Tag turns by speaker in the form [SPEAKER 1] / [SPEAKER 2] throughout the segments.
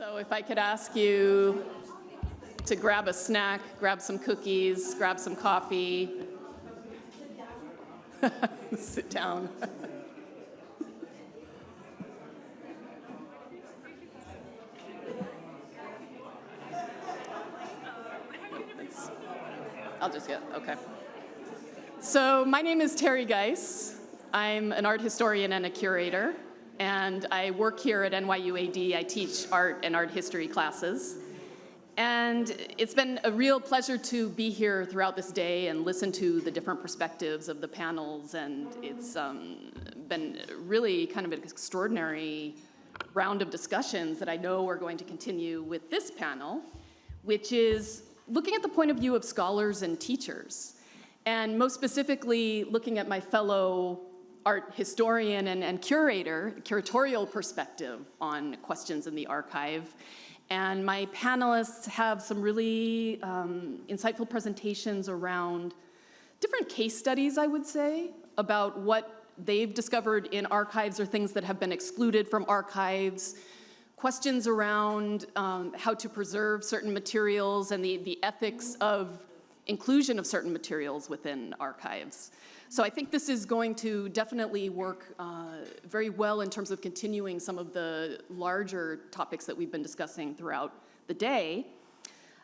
[SPEAKER 1] So if I could ask you to grab a snack, grab some cookies, grab some coffee. Sit down. I'll just get, okay. So my name is Terri Geis. I'm an art historian and a curator, and I work here at NYUAD. I teach art and art history classes. And it's been a real pleasure to be here throughout this day and listen to the different perspectives of the panels, and it's been really kind of an extraordinary round of discussions that I know are going to continue with this panel, which is looking at the point of view of scholars and teachers, and most specifically looking at my fellow art historian and curatorial perspective on questions in the archive. And my panelists have some really insightful presentations around different case studies, I would say, about what they've discovered in archives or things that have been excluded from archives, questions around how to preserve certain materials and the ethics of inclusion of certain materials within archives. So I think this is going to definitely work very well in terms of continuing some of the larger topics that we've been discussing throughout the day.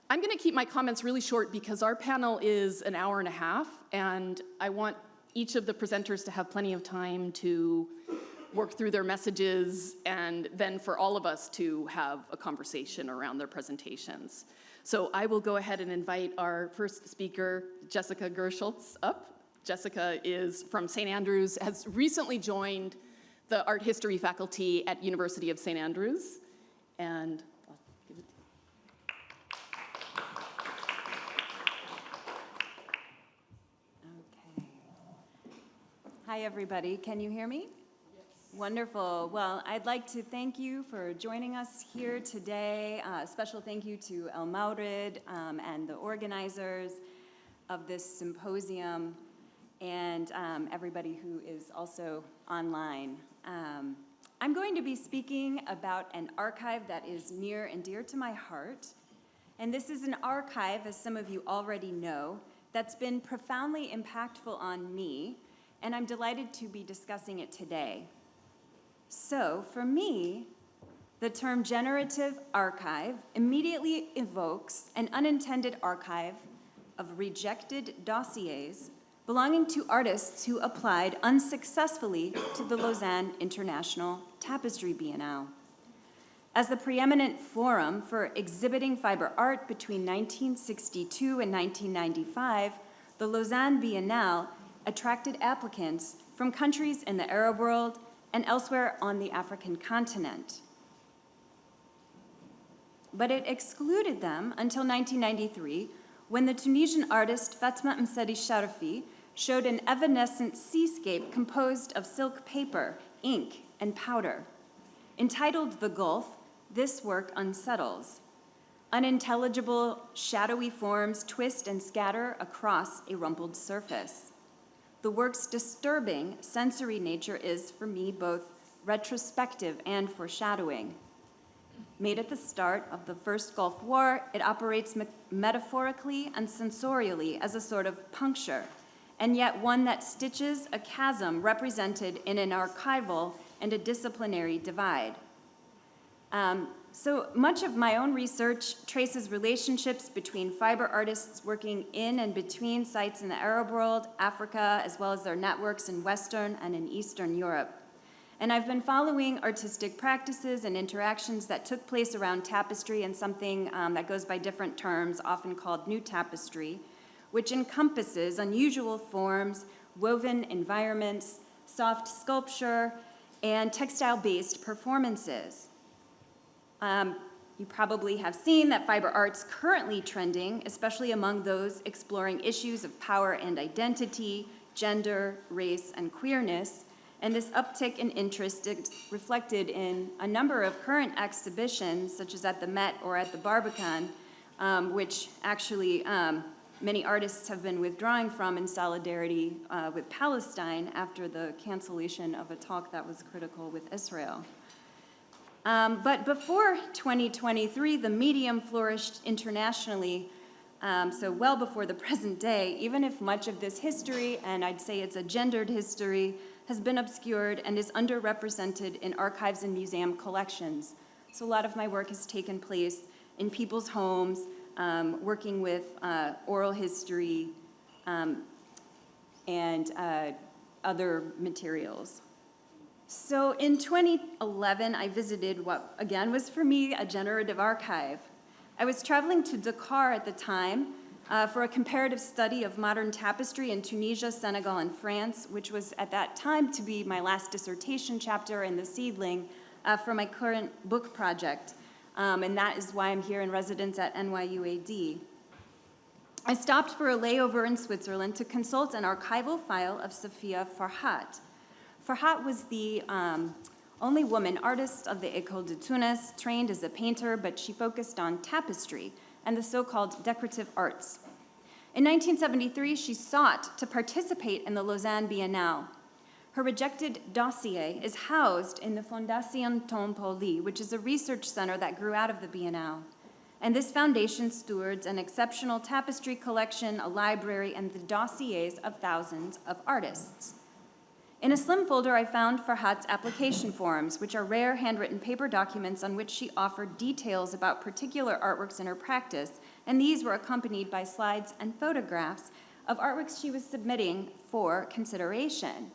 [SPEAKER 1] I'm going to keep my comments really short because our panel is an hour and a half, and I want each of the presenters to have plenty of time to work through their messages and then for all of us to have a conversation around their presentations. So I will go ahead and invite our first speaker, Jessica Gerschultz, up. Jessica is from St. Andrews, has recently joined the art history faculty at University of St. Andrews, and I'll give it
[SPEAKER 2] to you. Okay. Hi, everybody. Can you hear me?
[SPEAKER 1] Yes.
[SPEAKER 2] Wonderful. Well, I'd like to thank you for joining us here today. A special thank you to Mawrid and the organizers of this symposium, and everybody who is also online. I'm going to be speaking about an archive that is near and dear to my heart. And this is an archive, as some of you already know, that's been profoundly impactful on me, and I'm delighted to be discussing it today. So, for me, the term generative archive immediately evokes an unintended archive of rejected dossiers belonging to artists who applied unsuccessfully to the Lausanne International Tapestry Biennale. As the preeminent forum for exhibiting fiber art between 1962 and 1995, the Lausanne Biennale attracted applicants from countries in the Arab world and elsewhere on the African continent. But it excluded them until 1993, when the Tunisian artist Fatma Msari Sharafi showed an evanescent seascape composed of silk paper, ink, and powder. Entitled The Gulf, this work unsettles. Unintelligible, shadowy forms twist and scatter across a rumpled surface. The work's disturbing sensory nature is, for me, both retrospective and foreshadowing. Made at the start of the First Gulf War, it operates metaphorically and sensorially as a sort of puncture, and yet one that stitches a chasm represented in an archival and a disciplinary divide. So much of my own research traces relationships between fiber artists working in and between sites in the Arab world, Africa, as well as their networks in Western and in Eastern Europe. And I've been following artistic practices and interactions that took place around tapestry and something that goes by different terms, often called new tapestry, which encompasses unusual forms, woven environments, soft sculpture, and textile-based performances. You probably have seen that fiber art's currently trending, especially among those exploring issues of power and identity, gender, race, and queerness. And this uptick in interest is reflected in a number of current exhibitions, such as at the Met or at the Barbican, which actually many artists have been withdrawing from in solidarity with Palestine after the cancellation of a talk that was critical with Israel. But before 2023, the medium flourished internationally, so well before the present day, even if much of this history, and I'd say it's a gendered history, has been obscured and is underrepresented in archives and museum collections. So a lot of my work has taken place in people's homes, working with oral history and other materials. So in 2011, I visited what, again, was for me a generative archive. I was traveling to Dakar at the time for a comparative study of modern tapestry in Tunisia, Senegal, and France, which was at that time to be my last dissertation chapter in the seedling for my current book project. And that is why I'm here in residence at NYUAD. I stopped for a layover in Switzerland to consult an archival file of Sophia Farhat. Farhat was the only woman artist of the École de Tunis, trained as a painter, but she focused on tapestry and the so-called decorative arts. In 1973, she sought to participate in the Lausanne Biennale. Her rejected dossier is housed in the Fondation Tom Pauli, which is a research center that grew out of the Biennale. And this foundation stewards an exceptional tapestry collection, a library, and the dossiers of thousands of artists. In a slim folder, I found Farhat's application forms, which are rare handwritten paper documents on which she offered details about particular artworks in her practice, and these were accompanied by slides and photographs of artworks she was submitting for consideration.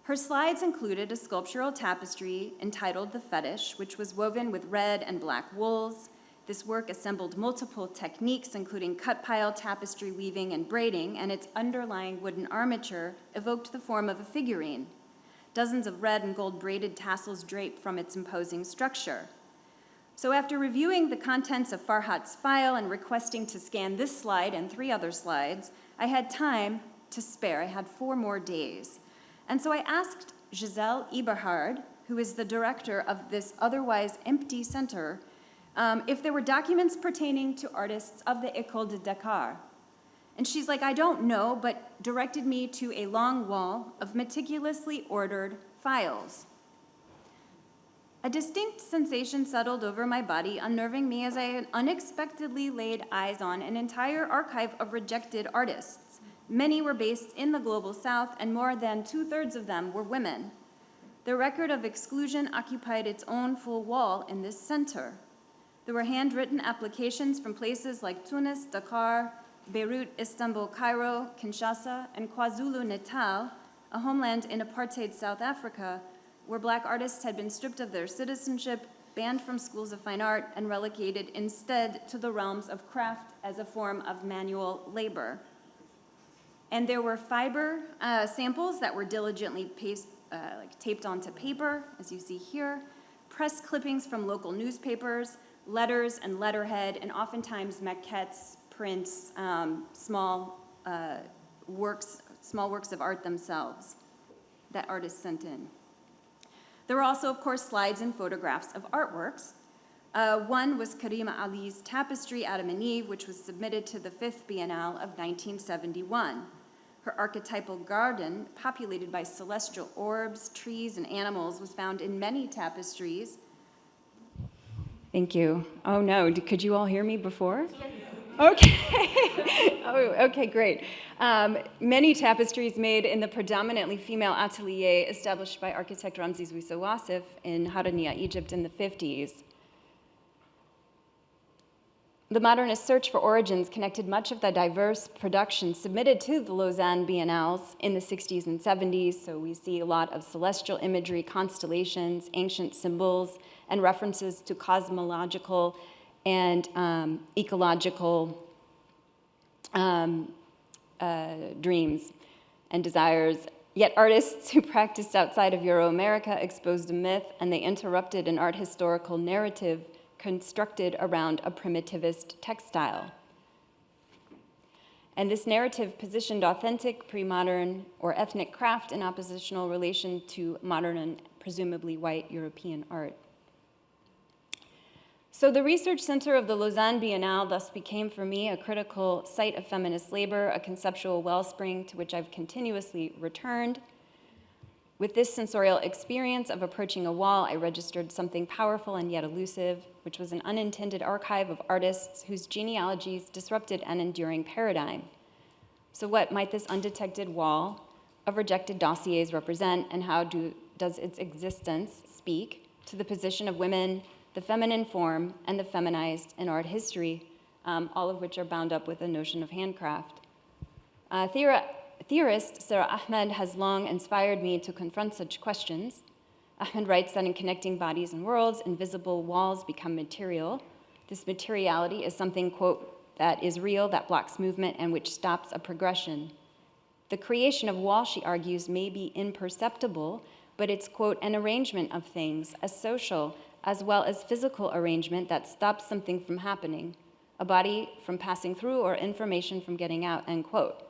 [SPEAKER 2] Her slides included a sculptural tapestry entitled The Fetish, which was woven with red and black wools. This work assembled multiple techniques, including cut pile, tapestry weaving, and braiding, and its underlying wooden armature evoked the form of a figurine. Dozens of red and gold braided tassels draped from its imposing structure. So after reviewing the contents of Farhat's file and requesting to scan this slide and 3 other slides, I had time to spare. I had 4 more days. And so I asked Giselle Eberhard, who is the director of this otherwise empty center, if there were documents pertaining to artists of the École de Dakar. And she's like, I don't know, but directed me to a long wall of meticulously ordered files. A distinct sensation settled over my body, unnerving me as I had unexpectedly laid eyes on an entire archive of rejected artists. Many were based in the Global South, and more than 2/3 of them were women. The record of exclusion occupied its own full wall in this center. There were handwritten applications from places like Tunis, Dakar, Beirut, Istanbul, Cairo, Kinshasa, and KwaZulu-Natal, a homeland in apartheid South Africa, where Black artists had been stripped of their citizenship, banned from schools of fine art, and relegated instead to the realms of craft as a form of manual labor. And there were fiber samples that were diligently taped onto paper, as you see here, press clippings from local newspapers, letters and letterhead, and oftentimes maquettes, prints, small works of art themselves that artists sent in. There were also, of course, slides and photographs of artworks. One was Karima Ali's tapestry, Adam and Eve, which was submitted to the 5th Biennale of 1971. Her archetypal garden, populated by celestial orbs, trees, and animals, was found in many tapestries. Thank you. Oh no, could you all hear me before? Yes. Okay. Okay, great. Many tapestries made in the predominantly female atelier established by architect Ramses Wissa Wassef in Harania, Egypt in the 50s. The modernist search for origins connected much of the diverse production submitted to the Lausanne Biennales in the 60s and 70s, so we see a lot of celestial imagery, constellations, ancient symbols, and references to cosmological and ecological dreams and desires. Yet artists who practiced outside of Euro-America exposed a myth, and they interrupted an art historical narrative constructed around a primitivist textile. And this narrative positioned authentic, pre-modern, or ethnic craft in oppositional relation to modern and presumably white European art. So the research center of the Lausanne Biennale thus became for me a critical site of feminist labor, a conceptual wellspring to which I've continuously returned. With this sensorial experience of approaching a wall, I registered something powerful and yet elusive, which was an unintended archive of artists whose genealogies disrupted an enduring paradigm. So what might this undetected wall of rejected dossiers represent, and how does its existence speak to the position of women, the feminine form, and the feminized in art history, all of which are bound up with the notion of handcraft? Theorist Sarah Ahmed has long inspired me to confront such questions. Ahmed writes that in connecting bodies and worlds, invisible walls become material. This materiality is something, quote, that is real, that blocks movement, and which stops a progression. The creation of wall, she argues, may be imperceptible, but it's, quote, an arrangement of things, a social as well as physical arrangement that stops something from happening, a body from passing through or information from getting out, end quote.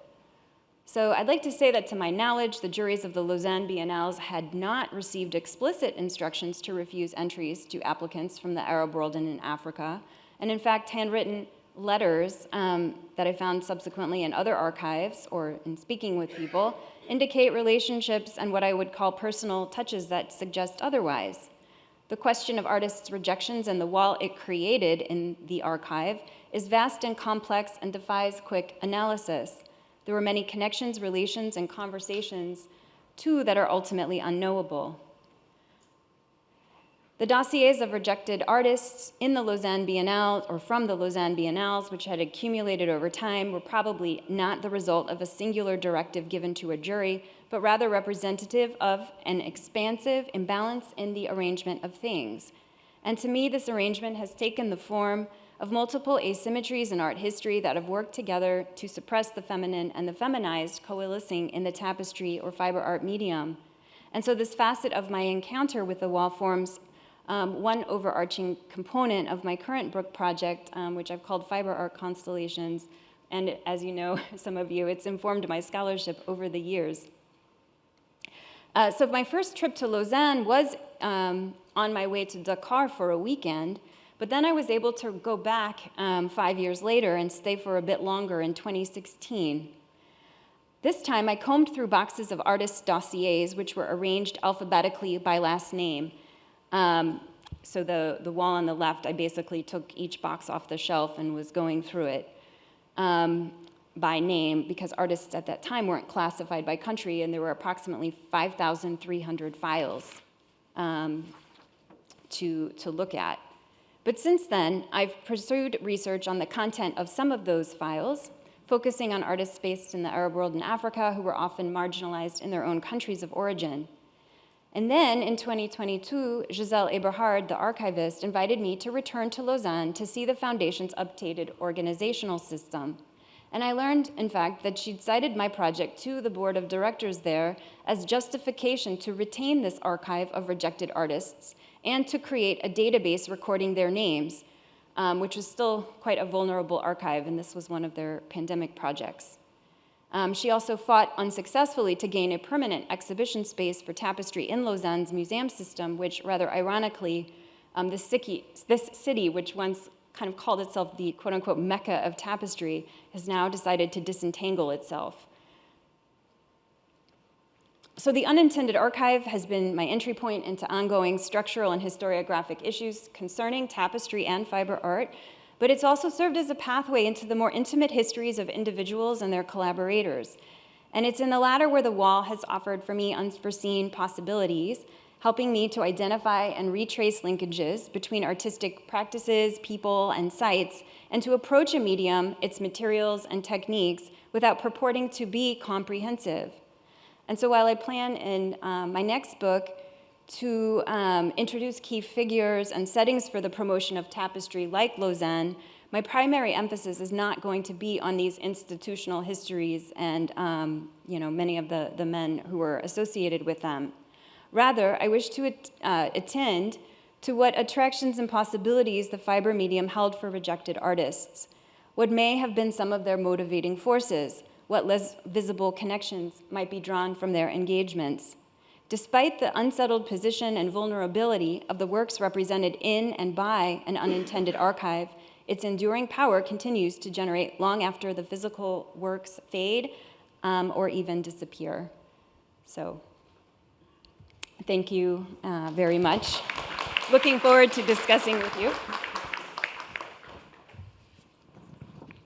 [SPEAKER 2] So I'd like to say that to my knowledge, the juries of the Lausanne Biennales had not received explicit instructions to refuse entries to applicants from the Arab world and in Africa. And in fact, handwritten letters that I found subsequently in other archives or in speaking with people indicate relationships and what I would call personal touches that suggest otherwise. The question of artists' rejections and the wall it created in the archive is vast and complex and defies quick analysis. There were many connections, relations, and conversations, too, that are ultimately unknowable. The dossiers of rejected artists in the Lausanne Biennale, or from the Lausanne Biennales, which had accumulated over time, were probably not the result of a singular directive given to a jury, but rather representative of an expansive imbalance in the arrangement of things. And to me, this arrangement has taken the form of multiple asymmetries in art history that have worked together to suppress the feminine and the feminized coalescing in the tapestry or fiber art medium. And so this facet of my encounter with the wall forms one overarching component of my current book project, which I've called Fiber Art Constellations. And as you know, some of you, it's informed my scholarship over the years. So my first trip to Lausanne was on my way to Dakar for a weekend, but then I was able to go back 5 years later and stay for a bit longer in 2016. This time, I combed through boxes of artists' dossiers, which were arranged alphabetically by last name. So the wall on the left, I basically took each box off the shelf and was going through it by name, because artists at that time weren't classified by country, and there were approximately 5,300 files to look at. But since then, I've pursued research on the content of some of those files, focusing on artists based in the Arab world and Africa who were often marginalized in their own countries of origin. And then in 2022, Giselle Eberhard, the archivist, invited me to return to Lausanne to see the foundation's updated organizational system. And I learned, in fact, that she'd cited my project to the board of directors there as justification to retain this archive of rejected artists and to create a database recording their names, which was still quite a vulnerable archive, and this was one of their pandemic projects. She also fought unsuccessfully to gain a permanent exhibition space for tapestry in Lausanne's museum system, which, rather ironically, this city, which once kind of called itself the quote-unquote Mecca of tapestry, has now decided to disentangle itself. So the unintended archive has been my entry point into ongoing structural and historiographic issues concerning tapestry and fiber art, but it's also served as a pathway into the more intimate histories of individuals and their collaborators. And it's in the latter where the wall has offered for me unforeseen possibilities, helping me to identify and retrace linkages between artistic practices, people, and sites, and to approach a medium, its materials and techniques, without purporting to be comprehensive. And so while I plan in my next book to introduce key figures and settings for the promotion of tapestry like Lausanne, my primary emphasis is not going to be on these institutional histories and many of the men who were associated with them. Rather, I wish to attend to what attractions and possibilities the fiber medium held for rejected artists, what may have been some of their motivating forces, what less visible connections might be drawn from their engagements. Despite the unsettled position and vulnerability of the works represented in and by an unintended archive, its enduring power continues to generate long after the physical works fade or even disappear. So, Thank you very much. Looking forward to discussing with you.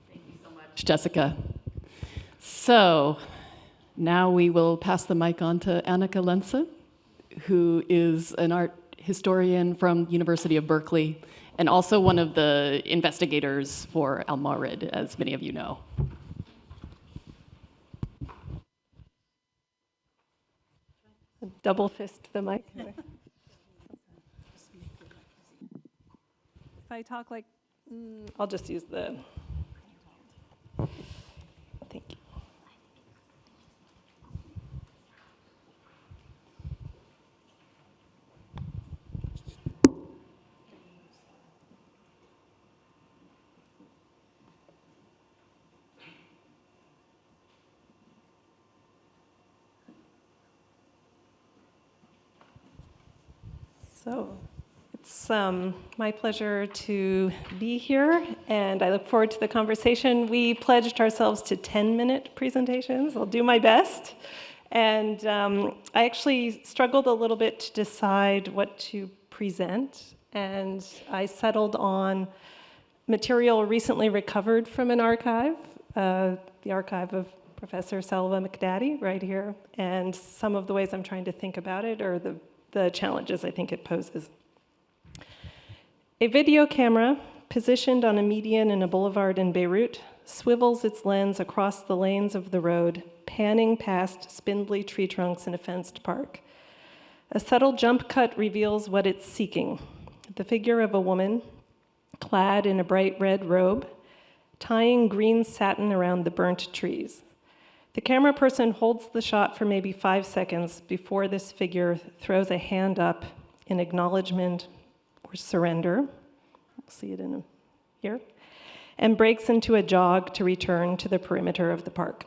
[SPEAKER 1] Thank you so much, Jessica. So now we will pass the mic on to Anneka Lenssen, who is an art historian from the University of Berkeley and also one of the investigators for Mawrid, as many of you know.
[SPEAKER 3] Double fist the mic. If I talk like, I'll just use the, thank you. So it's my pleasure to be here, and I look forward to the conversation. We pledged ourselves to 10-minute presentations. I'll do my best. And I actually struggled a little bit to decide what to present, and I settled on material recently recovered from an archive, the archive of Professor Salwa Mikdadi right here, and some of the ways I'm trying to think about it are the challenges I think it poses. A video camera positioned on a median in a boulevard in Beirut swivels its lens across the lanes of the road, panning past spindly tree trunks in a fenced park. A subtle jump cut reveals what it's seeking: the figure of a woman clad in a bright red robe, tying green satin around the burnt trees. The camera person holds the shot for maybe 5 seconds before this figure throws a hand up in acknowledgement or surrender. We'll see it in here. And breaks into a jog to return to the perimeter of the park.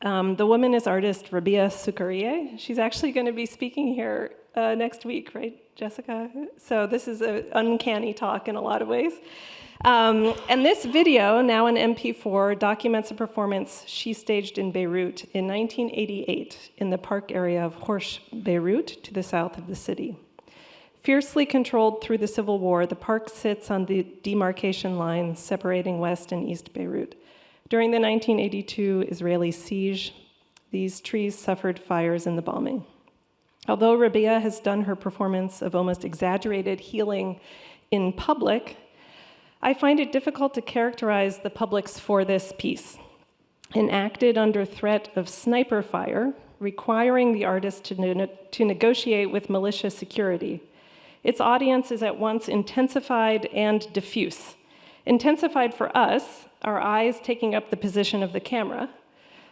[SPEAKER 3] The woman is artist Rabia Sukaria. She's actually going to be speaking here next week, right, Jessica? So this is an uncanny talk in a lot of ways. And this video, now in MP4, documents a performance she staged in Beirut in 1988 in the park area of Horsh, Beirut, to the south of the city. Fiercely controlled through the civil war, the park sits on the demarcation line separating West and East Beirut. During the 1982 Israeli siege, these trees suffered fires in the bombing. Although Rabia has done her performance of almost exaggerated healing in public, I find it difficult to characterize the publics for this piece. Enacted under threat of sniper fire, requiring the artist to negotiate with militia security, its audience is at once intensified and diffuse. Intensified for us, our eyes taking up the position of the camera.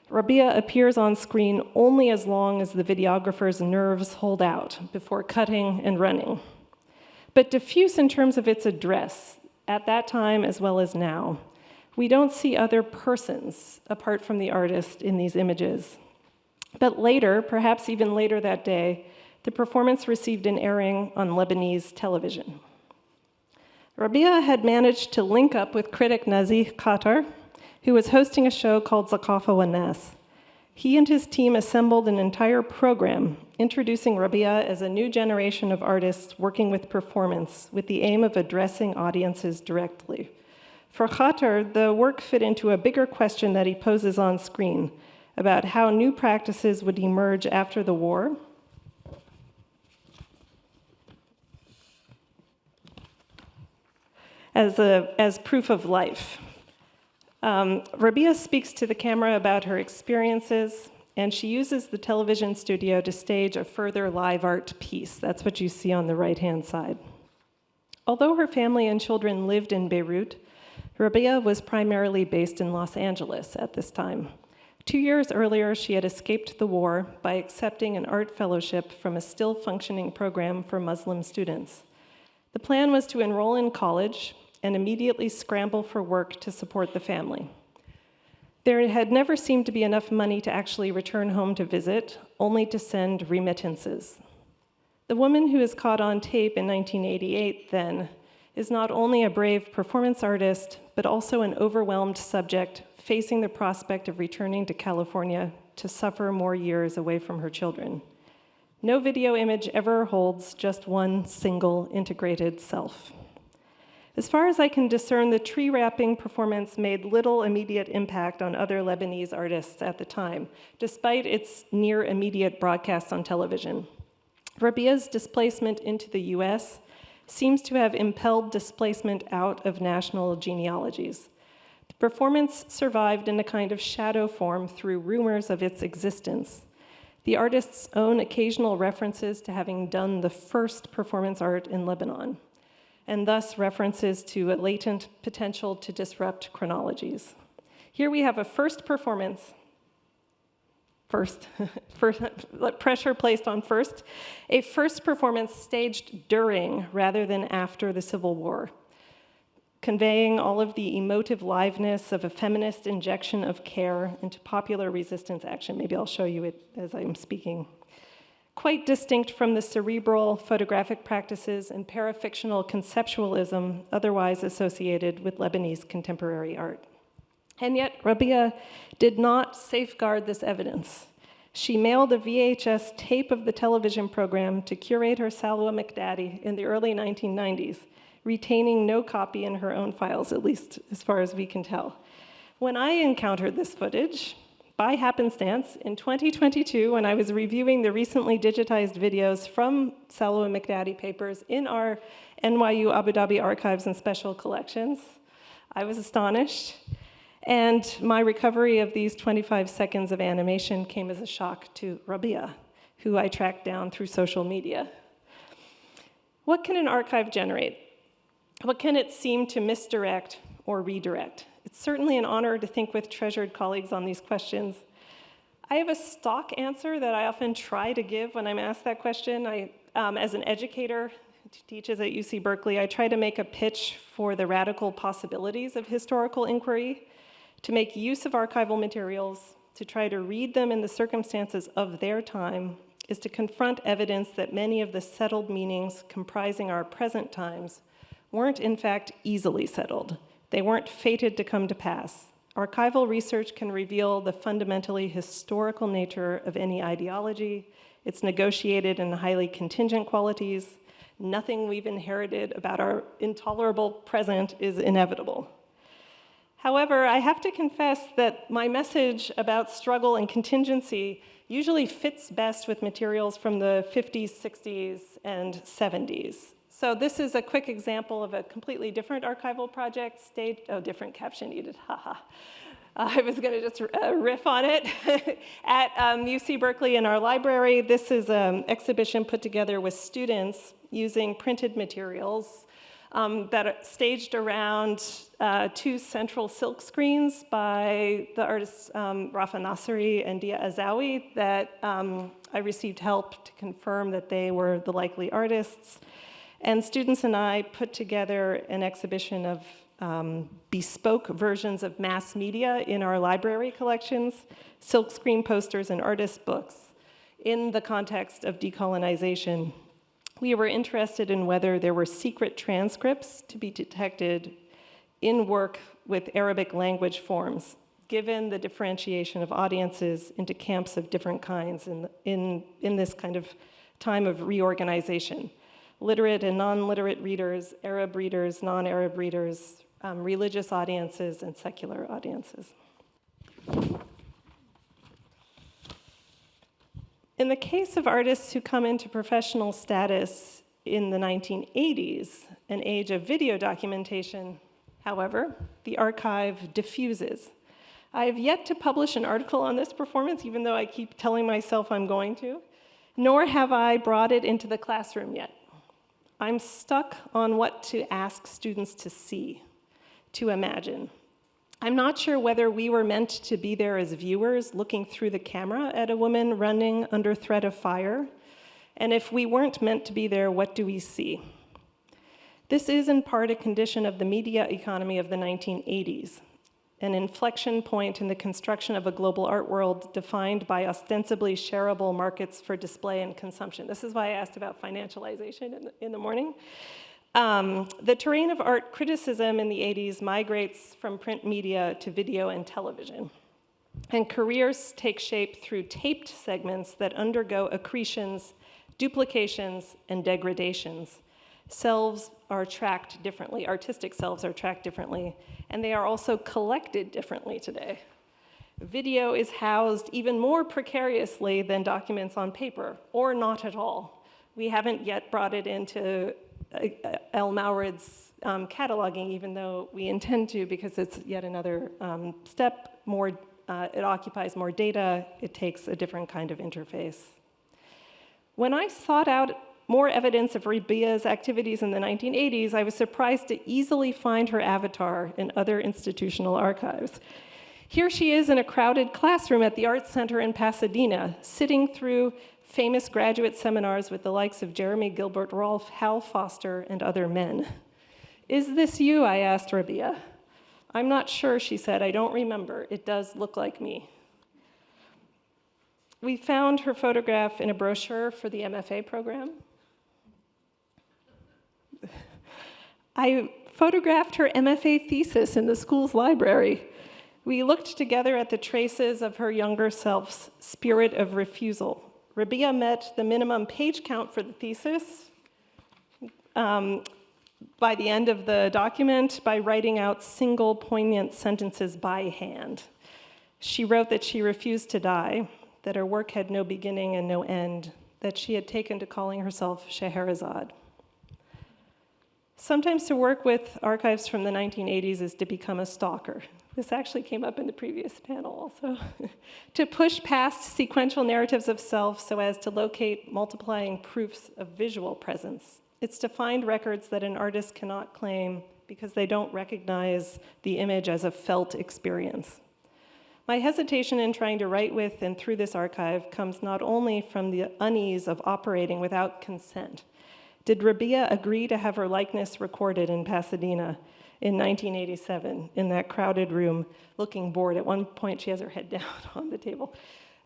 [SPEAKER 3] Rabia appears on screen only as long as the videographer's nerves hold out before cutting and running. But diffuse in terms of its address, at that time as well as now. We don't see other persons apart from the artist in these images. But later, perhaps even later that day, the performance received an airing on Lebanese television. Rabia had managed to link up with critic Nazih Khater, who was hosting a show called Zakafa wa Nas. He and his team assembled an entire program introducing Rabia as a new generation of artists working with performance with the aim of addressing audiences directly. For Khater, the work fit into a bigger question that he poses on screen about how new practices would emerge after the war as proof of life. Rabia speaks to the camera about her experiences, and she uses the television studio to stage a further live art piece. That's what you see on the right-hand side. Although her family and children lived in Beirut, Rabia was primarily based in Los Angeles at this time. 2 years earlier, she had escaped the war by accepting an art fellowship from a still-functioning program for Muslim students. The plan was to enroll in college and immediately scramble for work to support the family. There had never seemed to be enough money to actually return home to visit, only to send remittances. The woman who is caught on tape in 1988, then, is not only a brave performance artist, but also an overwhelmed subject facing the prospect of returning to California to suffer more years away from her children. No video image ever holds just one single integrated self. As far as I can discern, the tree wrapping performance made little immediate impact on other Lebanese artists at the time, despite its near immediate broadcasts on television. Rabia's displacement into the US seems to have impelled displacement out of national genealogies. The performance survived in a kind of shadow form through rumors of its existence. The artist's own occasional references to having done the first performance art in Lebanon, and thus references to a latent potential to disrupt chronologies. Here we have a first performance, pressure placed on first, a first performance staged during rather than after the Civil War, conveying all of the emotive liveness of a feminist injection of care into popular resistance action. Maybe I'll show you it as I'm speaking. Quite distinct from the cerebral photographic practices and parafictional conceptualism otherwise associated with Lebanese contemporary art. And yet, Rabia did not safeguard this evidence. She mailed a VHS tape of the television program to curator Salwa Mikdadi in the early 1990s, retaining no copy in her own files, at least as far as we can tell. When I encountered this footage, by happenstance, in 2022, when I was reviewing the recently digitized videos from Salwa Mikdadi papers in our NYU Abu Dhabi archives and special collections, I was astonished. And my recovery of these 25 seconds of animation came as a shock to Rabia, who I tracked down through social media. What can an archive generate? What can it seem to misdirect or redirect? It's certainly an honor to think with treasured colleagues on these questions. I have a stock answer that I often try to give when I'm asked that question. As an educator who teaches at UC Berkeley, I try to make a pitch for the radical possibilities of historical inquiry, to make use of archival materials, to try to read them in the circumstances of their time, is to confront evidence that many of the settled meanings comprising our present times weren't in fact easily settled. They weren't fated to come to pass. Archival research can reveal the fundamentally historical nature of any ideology, its negotiated and highly contingent qualities. Nothing we've inherited about our intolerable present is inevitable. However, I have to confess that my message about struggle and contingency usually fits best with materials from the 50s, 60s, and 70s. So this is a quick example of a completely different archival project, different caption needed, haha. I was gonna just riff on it. At UC Berkeley in our library, this is an exhibition put together with students using printed materials that are staged around 2 central silk screens by the artists Rafa Nasseri and Dia Azawi that I received help to confirm that they were the likely artists. And students and I put together an exhibition of bespoke versions of mass media in our library collections, silkscreen posters and artist books in the context of decolonization. We were interested in whether there were secret transcripts to be detected in work with Arabic language forms, given the differentiation of audiences into camps of different kinds in this kind of time of reorganization. Literate and non-literate readers, Arab readers, non-Arab readers, religious audiences, and secular audiences. In the case of artists who come into professional status in the 1980s, an age of video documentation, however, the archive diffuses. I have yet to publish an article on this performance, even though I keep telling myself I'm going to, nor have I brought it into the classroom yet. I'm stuck on what to ask students to see, to imagine. I'm not sure whether we were meant to be there as viewers looking through the camera at a woman running under threat of fire, and if we weren't meant to be there, what do we see? This is in part a condition of the media economy of the 1980s, an inflection point in the construction of a global art world defined by ostensibly shareable markets for display and consumption. This is why I asked about financialization in the morning. The terrain of art criticism in the 80s migrates from print media to video and television. And careers take shape through taped segments that undergo accretions duplications, and degradations. Selves are tracked differently, artistic selves are tracked differently, and they are also collected differently today. Video is housed even more precariously than documents on paper, or not at all. We haven't yet brought it into El Mawrid's cataloging, even though we intend to, because it's yet another step. It occupies more data. It takes a different kind of interface. When I sought out more evidence of Rabia's activities in the 1980s, I was surprised to easily find her avatar in other institutional archives. Here she is in a crowded classroom at the Art Center in Pasadena, sitting through famous graduate seminars with the likes of Jeremy Gilbert Rolfe, Hal Foster, and other men. "Is this you?" I asked Rabia. "I'm not sure," she said. "I don't remember. It does look like me." We found her photograph in a brochure for the MFA program. I photographed her MFA thesis in the school's library. We looked together at the traces of her younger self's spirit of refusal. Rabia met the minimum page count for the thesis by the end of the document by writing out single poignant sentences by hand. She wrote that she refused to die, that her work had no beginning and no end, that she had taken to calling herself Scheherazade. Sometimes to work with archives from the 1980s is to become a stalker. This actually came up in the previous panel also. To push past sequential narratives of self so as to locate multiplying proofs of visual presence. It's to find records that an artist cannot claim because they don't recognize the image as a felt experience. My hesitation in trying to write with and through this archive comes not only from the unease of operating without consent. Did Rabia agree to have her likeness recorded in Pasadena in 1987 in that crowded room, looking bored? At one point, she has her head down on the table.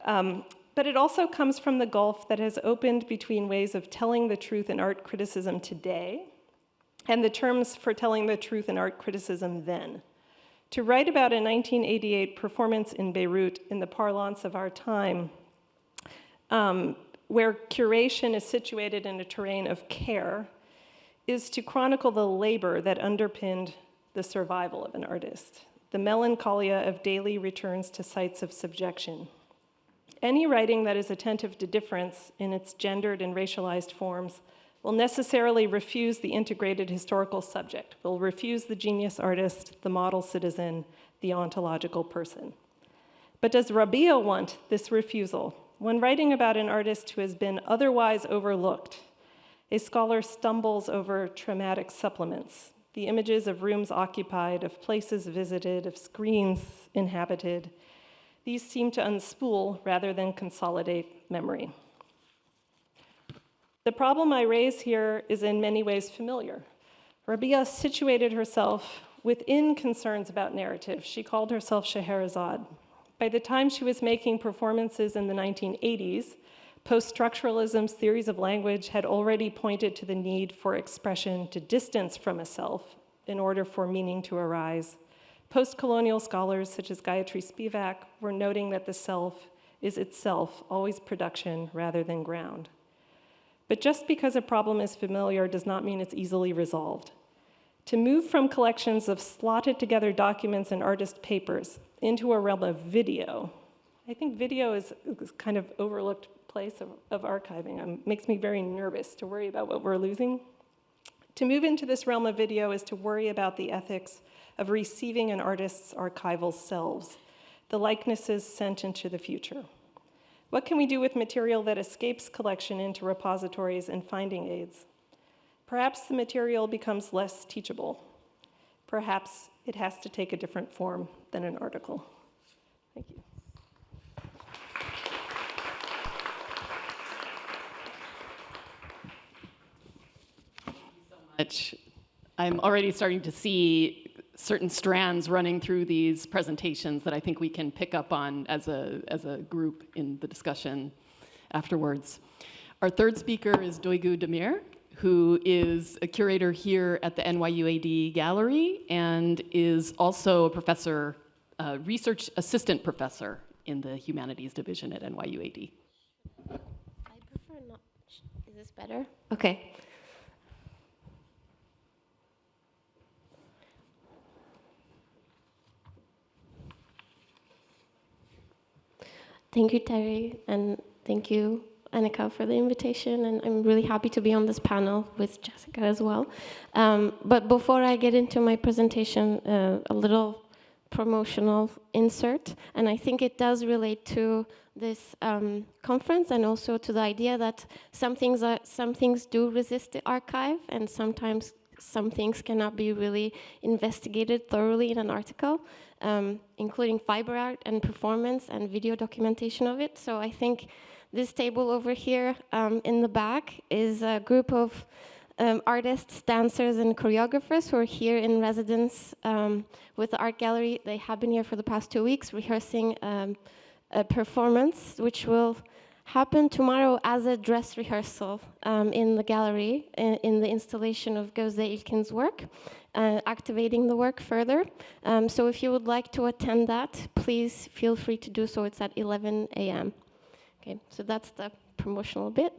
[SPEAKER 3] But it also comes from the gulf that has opened between ways of telling the truth in art criticism today and the terms for telling the truth in art criticism then. To write about a 1988 performance in Beirut in the parlance of our time, where curation is situated in a terrain of care, is to chronicle the labor that underpinned the survival of an artist, the melancholia of daily returns to sites of subjection. Any writing that is attentive to difference in its gendered and racialized forms will necessarily refuse the integrated historical subject, will refuse the genius artist, the model citizen, the ontological person. But does Rabia want this refusal? When writing about an artist who has been otherwise overlooked, a scholar stumbles over traumatic supplements, the images of rooms occupied, of places visited, of screens inhabited. These seem to unspool rather than consolidate memory. The problem I raise here is in many ways familiar. Rabia situated herself within concerns about narrative. She called herself Scheherazade. By the time she was making performances in the 1980s, post-structuralism's theories of language had already pointed to the need for expression to distance from a self in order for meaning to arise. Post-colonial scholars such as Gayatri Spivak were noting that the self is itself always production rather than ground. But just because a problem is familiar does not mean it's easily resolved. To move from collections of slotted together documents and artist papers into a realm of video, I think video is kind of overlooked place of archiving. It makes me very nervous to worry about what we're losing. To move into this realm of video is to worry about the ethics of receiving an artist's archival selves, the likenesses sent into the future. What can we do with material that escapes collection into repositories and finding aids? Perhaps the material becomes less teachable. Perhaps it has to take a different form than an article. Thank you.
[SPEAKER 1] Much. I'm already starting to see certain strands running through these presentations that I think we can pick up on as a group in the discussion afterwards. Our third speaker is Duygu Demir, who is a curator here at the NYUAD Gallery and is also a professor, research assistant professor in the Humanities division at NYUAD.
[SPEAKER 4] I prefer not. Better? Okay. Thank you, Terri, and thank you, Anneka, for the invitation, and I'm really happy to be on this panel with Jessica as well. But before I get into my presentation, a little promotional insert, and I think it does relate to this conference and also to the idea that some things do resist the archive, and sometimes some things cannot be really investigated thoroughly in an article, including fiber art and performance and video documentation of it. So I think this table over here in the back is a group of artists, dancers, and choreographers who are here in residence with the art gallery. They have been here for the past 2 weeks rehearsing a performance which will happen tomorrow as a dress rehearsal in the gallery, in the installation of Gözde İlkin's work, activating the work further. So if you would like to attend that, please feel free to do so. It's at 11 a.m. Okay, so that's the promotional bit.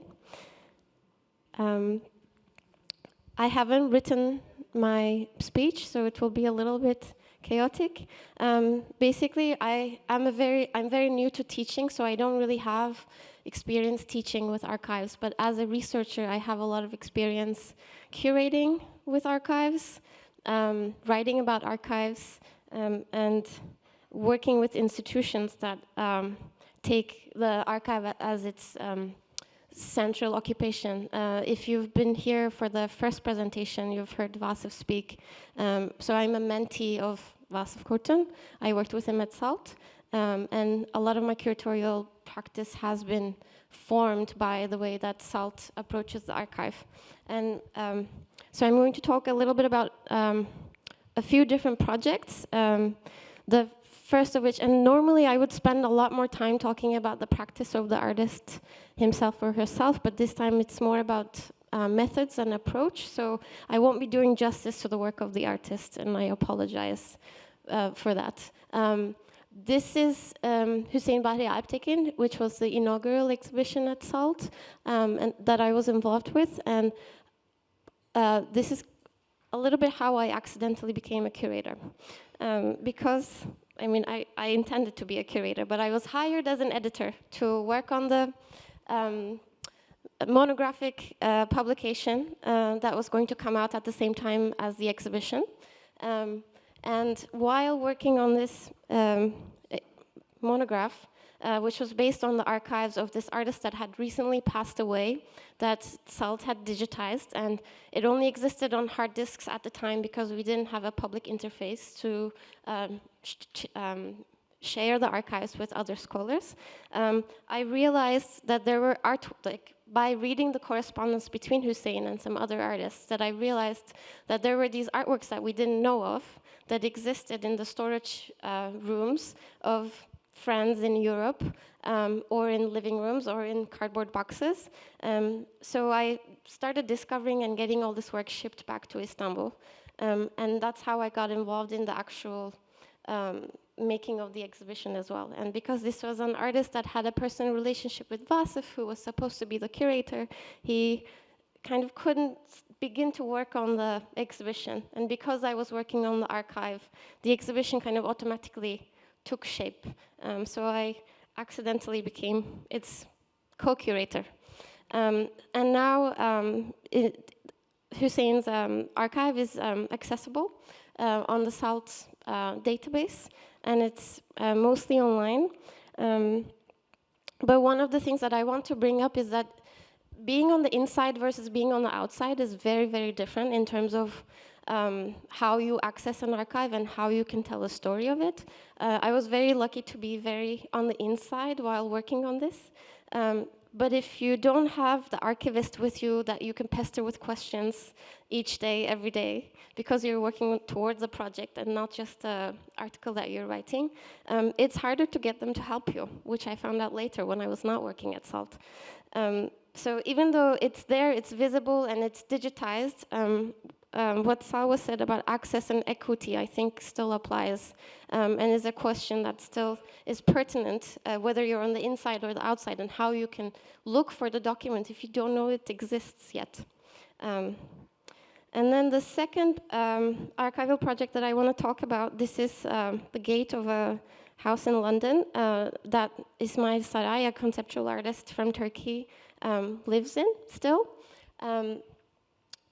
[SPEAKER 4] I haven't written my speech, so it will be a little bit chaotic. Basically, I'm very new to teaching, so I don't really have experience teaching with archives. But as a researcher, I have a lot of experience curating with archives, writing about archives, and working with institutions that take the archive as its central occupation. If you've been here for the first presentation, you've heard Vasif speak. So I'm a mentee of Vasif Kurtun. I worked with him at SALT, and a lot of my curatorial practice has been formed by the way that SALT approaches the archive. And so I'm going to talk a little bit about a few different projects. The first of which, and normally I would spend a lot more time talking about the practice of the artist himself or herself, but this time it's more about methods and approach, so I won't be doing justice to the work of the artist, and I apologize for that. This is Hüseyin Bahri Alptekin, which was the inaugural exhibition at SALT, and that I was involved with, and this is a little bit how I accidentally became a curator. Because I mean, I intended to be a curator, but I was hired as an editor to work on the monographic publication that was going to come out at the same time as the exhibition. And while working on this monograph, which was based on the archives of this artist that had recently passed away, that SALT had digitized, and it only existed on hard disks at the time because we didn't have a public interface to share the archives with other scholars. I realized that there were by reading the correspondence between Hüseyin and some other artists, that I realized that there were these artworks that we didn't know of that existed in the storage rooms of friends in Europe, or in living rooms, or in cardboard boxes. So I started discovering and getting all this work shipped back to Istanbul. And that's how I got involved in the actual making of the exhibition as well. And because this was an artist that had a personal relationship with Vasif, who was supposed to be the curator, he kind of couldn't begin to work on the exhibition. And because I was working on the archive, the exhibition kind of automatically took shape. So I accidentally became its co-curator. And now Hüseyin's archive is accessible on the SALT database, and it's mostly online. But one of the things that I want to bring up is that being on the inside versus being on the outside is very, very different in terms of how you access an archive and how you can tell a story of it. I was very lucky to be very on the inside while working on this. But if you don't have the archivist with you that you can pester with questions each day, every day, because you're working towards a project and not just an article that you're writing, it's harder to get them to help you, which I found out later when I was not working at SALT. So even though it's there, it's visible, and it's digitized, what Salwa said about access and equity, I think still applies, and is a question that still is pertinent, whether you're on the inside or the outside, and how you can look for the document if you don't know it exists yet. And then the second archival project that I want to talk about, this is the gate of a house in London that Ismail Saray, a conceptual artist from Turkey, lives in still.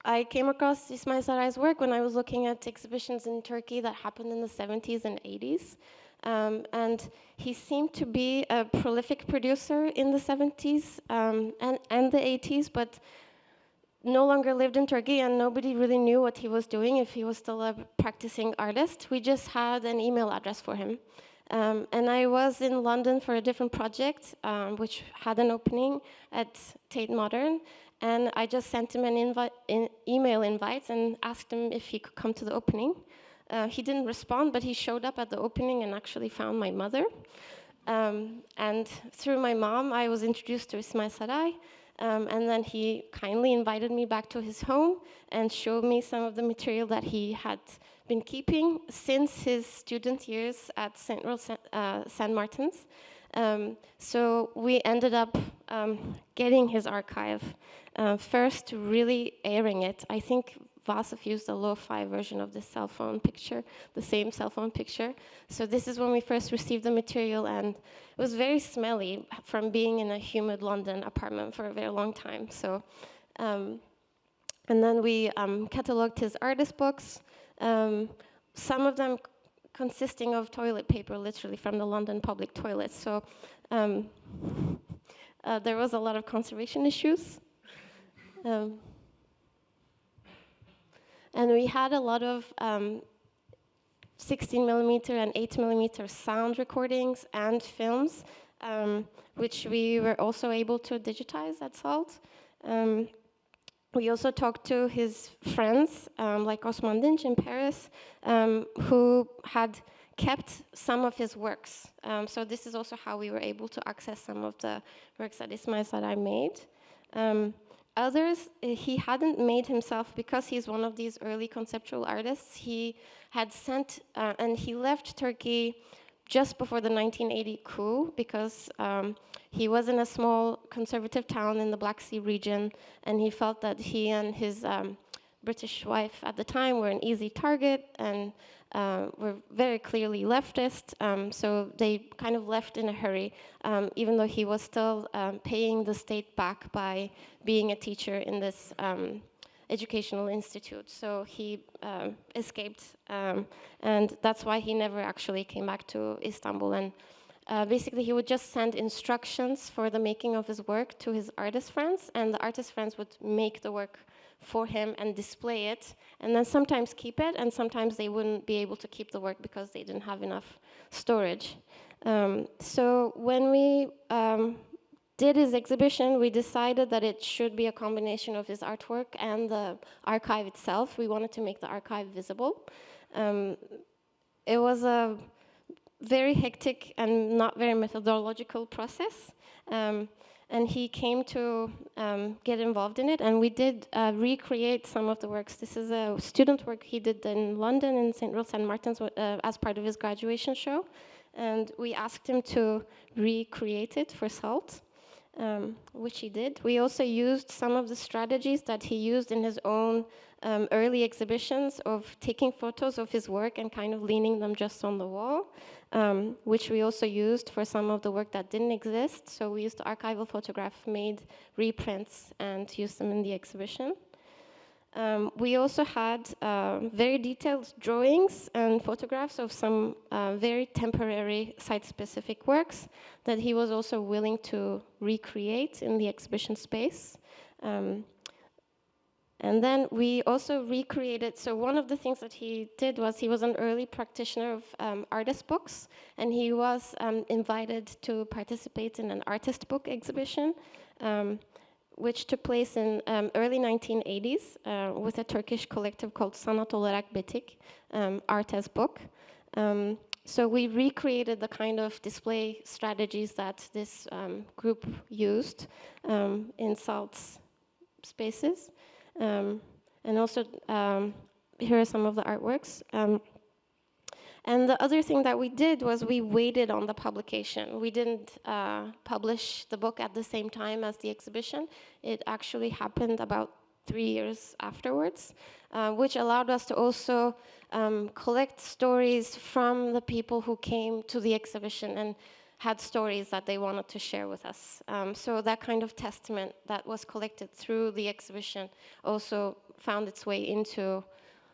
[SPEAKER 4] I came across Ismail Saray's work when I was looking at exhibitions in Turkey that happened in the 70s and 80s. And he seemed to be a prolific producer in the 70s and the 80s, but no longer lived in Turkey, and nobody really knew what he was doing, if he was still a practicing artist. We just had an email address for him. And I was in London for a different project, which had an opening at Tate Modern. And I just sent him an email invite and asked him if he could come to the opening. He didn't respond, but he showed up at the opening and actually found my mother. And through my mom, I was introduced to Ismail Saray. And then he kindly invited me back to his home and showed me some of the material that he had been keeping since his student years at St. Martin's. So we ended up getting his archive, first really airing it. I think Vasif used a lo-fi version of this cell phone picture, the same cell phone picture. So this is when we first received the material, and it was very smelly from being in a humid London apartment for a very long time. So, and then we cataloged his artist books, some of them consisting of toilet paper, literally from the London public toilets. So there was a lot of conservation issues. And we had a lot of 16mm and 8mm sound recordings and films, which we were also able to digitize at SALT. We also talked to his friends, like Osman Dinç in Paris, who had kept some of his works. So this is also how we were able to access some of the works that Ismail Saray made. Others, he hadn't made himself because he's one of these early conceptual artists. He had sent, and he left Turkey just before the 1980 coup because he was in a small conservative town in the Black Sea region, and he felt that he and his British wife at the time were an easy target and were very clearly leftist, so they kind of left in a hurry, even though he was still paying the state back by being a teacher in this educational institute. So he escaped, and that's why he never actually came back to Istanbul. And basically, he would just send instructions for the making of his work to his artist friends, and the artist friends would make the work for him and display it, and then sometimes keep it, and sometimes they wouldn't be able to keep the work because they didn't have enough storage. So when we did his exhibition, we decided that it should be a combination of his artwork and the archive itself. We wanted to make the archive visible. It was a very hectic and not very methodological process. And he came to get involved in it, and we did recreate some of the works. This is a student work he did in London in St. Martin's as part of his graduation show, and we asked him to recreate it for SALT, which he did. We also used some of the strategies that he used in his own early exhibitions of taking photos of his work and kind of leaning them just on the wall, which we also used for some of the work that didn't exist. So we used archival photograph, made reprints, and used them in the exhibition. We also had very detailed drawings and photographs of some very temporary site-specific works that he was also willing to recreate in the exhibition space. And then we also recreated, so one of the things that he did was he was an early practitioner of artist books, and he was invited to participate in an artist book exhibition, which took place in early 1980s with a Turkish collective called Sanat Olarak Betik, art as book. So we recreated the kind of display strategies that this group used in SALT's spaces. And and also here are some of the artworks. And the other thing that we did was we waited on the publication. We didn't publish the book at the same time as the exhibition. It actually happened about 3 years afterwards, which allowed us to also collect stories from the people who came to the exhibition and had stories that they wanted to share with us. So that kind of testament that was collected through the exhibition also found its way into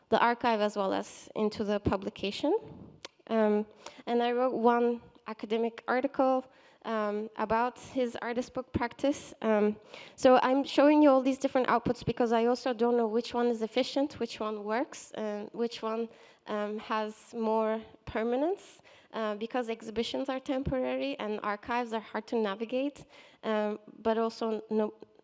[SPEAKER 4] the archive as well as into the publication. And I wrote one academic article about his artist book practice. So I'm showing you all these different outputs because I also don't know which one is efficient, which one works, and which one has more permanence, because exhibitions are temporary and archives are hard to navigate, but also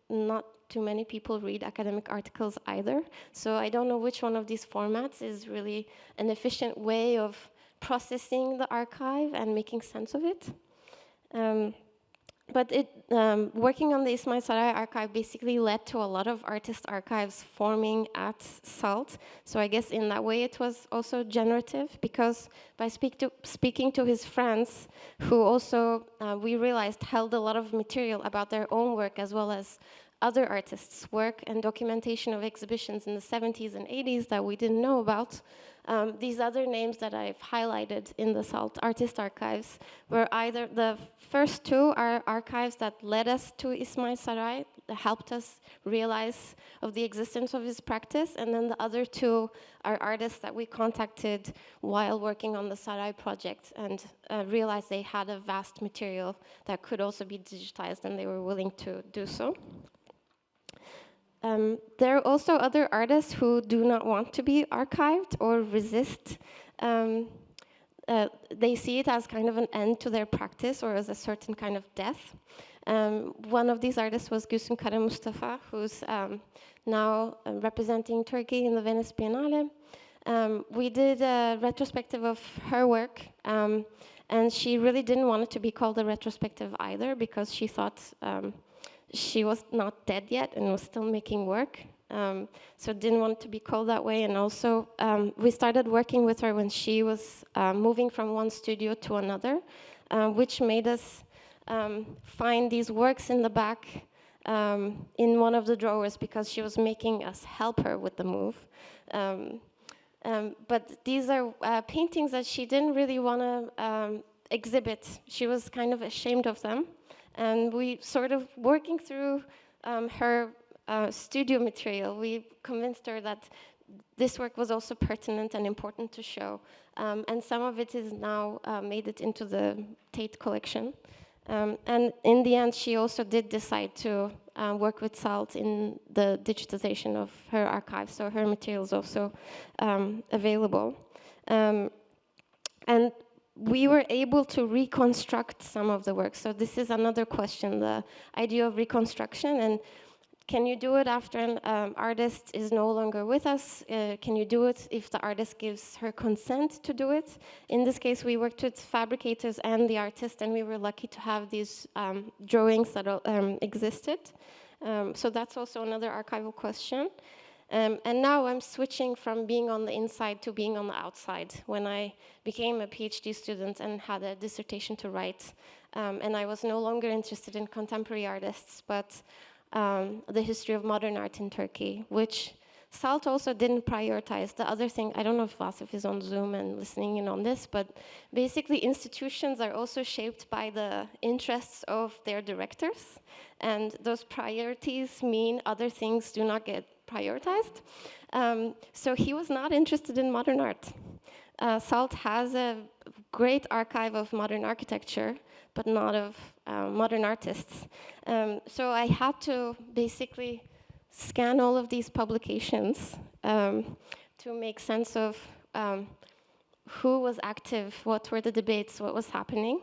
[SPEAKER 4] not too many people read academic articles either. So I don't know which one of these formats is really an efficient way of processing the archive and making sense of it. But working on the Ismail Sarai archive basically led to a lot of artist archives forming at SALT. So I guess in that way it was also generative, because by speaking to his friends, who also we realized held a lot of material about their own work as well as other artists' work and documentation of exhibitions in the 70s and 80s that we didn't know about. These other names that I've highlighted in the SALT artist archives were either the first two are archives that led us to Ismail Sarai, that helped us realize of the existence of his practice, and then the other two are artists that we contacted while working on the Sarai project and realized they had a vast material that could also be digitized, and they were willing to do so. There are also other artists who do not want to be archived or resist. They see it as kind of an end to their practice or as a certain kind of death. One of these artists was Gülsüm Kara Mustafa, who's now representing Turkey in the Venice Biennale. We did a retrospective of her work, and she really didn't want it to be called a retrospective either, because she thought she was not dead yet and was still making work, so didn't want it to be called that way. And also, we started working with her when she was moving from one studio to another, which made us find these works in the back in one of the drawers, because she was making us help her with the move. But these are paintings that she didn't really want to exhibit. She was kind of ashamed of them. And we sort of working through her studio material, we convinced her that this work was also pertinent and important to show. And some of it is now made it into the Tate collection. And in the end, she also did decide to work with SALT in the digitization of her archive, so her material is also available. And we were able to reconstruct some of the work. So this is another question, the idea of reconstruction. And can you do it after an artist is no longer with us? Can you do it if the artist gives her consent to do it? In this case, we worked with fabricators and the artist, and we were lucky to have these drawings that existed. So that's also another archival question. And now I'm switching from being on the inside to being on the outside. When I became a PhD student and had a dissertation to write, and I was no longer interested in contemporary artists, but the history of modern art in Turkey, which SALT also didn't prioritize. The other thing, I don't know if Vasif is on Zoom and listening in on this, but basically institutions are also shaped by the interests of their directors, and those priorities mean other things do not get prioritized. So he was not interested in modern art. SALT has a great archive of modern architecture, but not of modern artists. So I had to basically scan all of these publications to make sense of who was active, what were the debates, what was happening.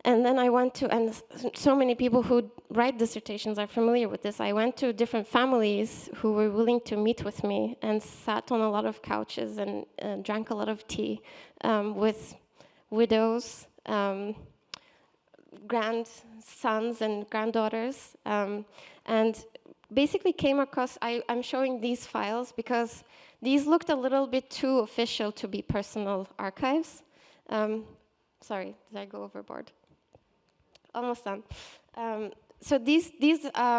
[SPEAKER 4] And then I went to, and so many people who write dissertations are familiar with this, I went to different families who were willing to meet with me and sat on a lot of couches and drank a lot of tea with widows, grandsons and granddaughters, and basically came across, I'm showing these files because these looked a little bit too official to be personal archives. Sorry, did I go overboard? Almost done. So these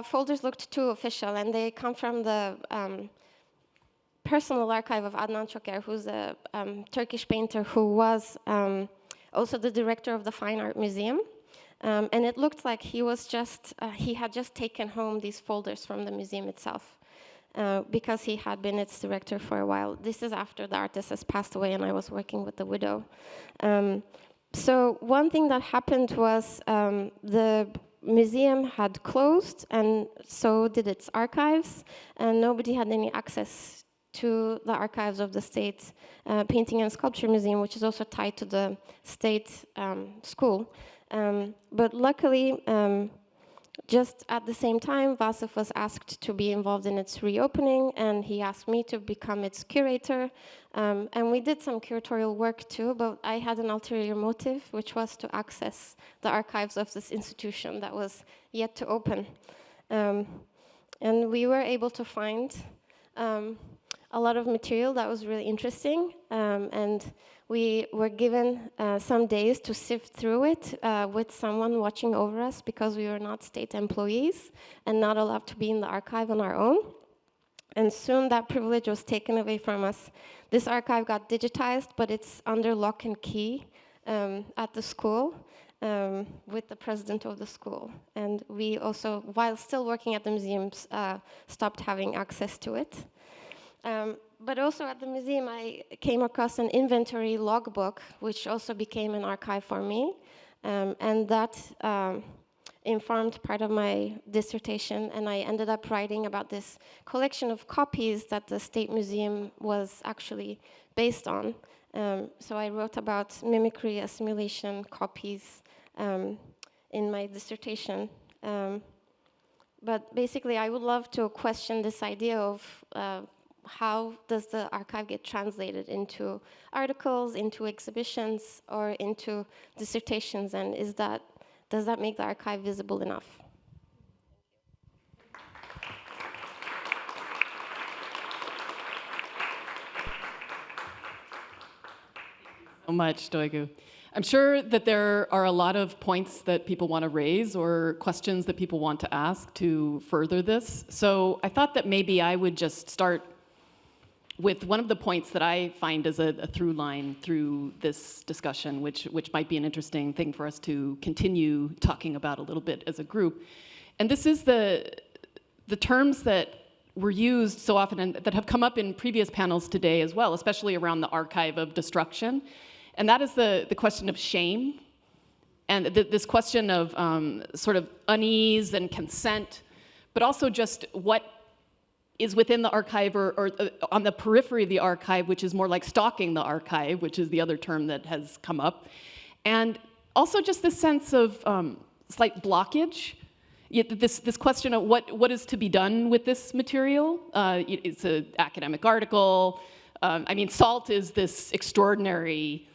[SPEAKER 4] folders looked too official, and they come from the personal archive of Adnan Çoker, who's a Turkish painter who was also the director of the Fine Art Museum. And it looked like he had just taken home these folders from the museum itself because he had been its director for a while. This is after the artist has passed away and I was working with the widow. So one thing that happened was the museum had closed, and so did its archives, and nobody had any access to the archives of the State Painting and Sculpture Museum, which is also tied to the state school. But luckily, just at the same time, Vasif was asked to be involved in its reopening, and he asked me to become its curator. And we did some curatorial work too, but I had an ulterior motive, which was to access the archives of this institution that was yet to open. And we were able to find a lot of material that was really interesting, and we were given some days to sift through it with someone watching over us, because we were not state employees and not allowed to be in the archive on our own. And soon that privilege was taken away from us. This archive got digitized, but it's under lock and key at the school with the president of the school. And we also, while still working at the museums, stopped having access to it. But also at the museum, I came across an inventory logbook, which also became an archive for me. And that informed part of my dissertation, and I ended up writing about this collection of copies that the State Museum was actually based on. So I wrote about mimicry, assimilation, copies in my dissertation. But basically, I would love to question this idea of how does the archive get translated into articles, into exhibitions, or into dissertations, and does that make the archive visible enough?
[SPEAKER 1] So much, Duygu. I'm sure that there are a lot of points that people want to raise or questions that people want to ask to further this. So I thought that maybe I would just start with one of the points that I find as a through line through this discussion, which might be an interesting thing for us to continue talking about a little bit as a group. And this is the terms that were used so often and that have come up in previous panels today as well, especially around the archive of destruction. And that is the question of shame, and this question of sort of unease and consent, but also just what is within the archive or on the periphery of the archive, which is more like stalking the archive, which is the other term that has come up. And also just this sense of slight blockage. This question of what is to be done with this material. It's an academic article. I mean, SALT is this extraordinary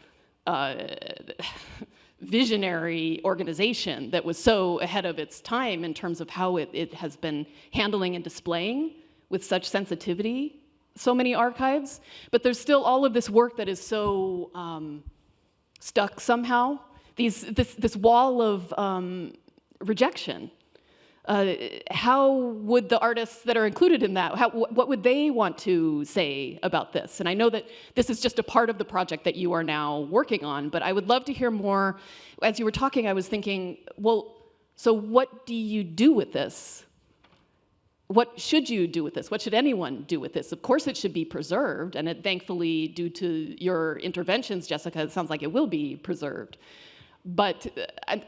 [SPEAKER 1] visionary organization that was so ahead of its time in terms of how it has been handling and displaying with such sensitivity so many archives. But there's still all of this work that is so stuck somehow. This wall of rejection. How would the artists that are included in that, what would they want to say about this? And I know that this is just a part of the project that you are now working on, but I would love to hear more. As you were talking, I was thinking, well, so what do you do with this? What should you do with this? What should anyone do with this? Of course it should be preserved, and thankfully, due to your interventions, Jessica, it sounds like it will be preserved. But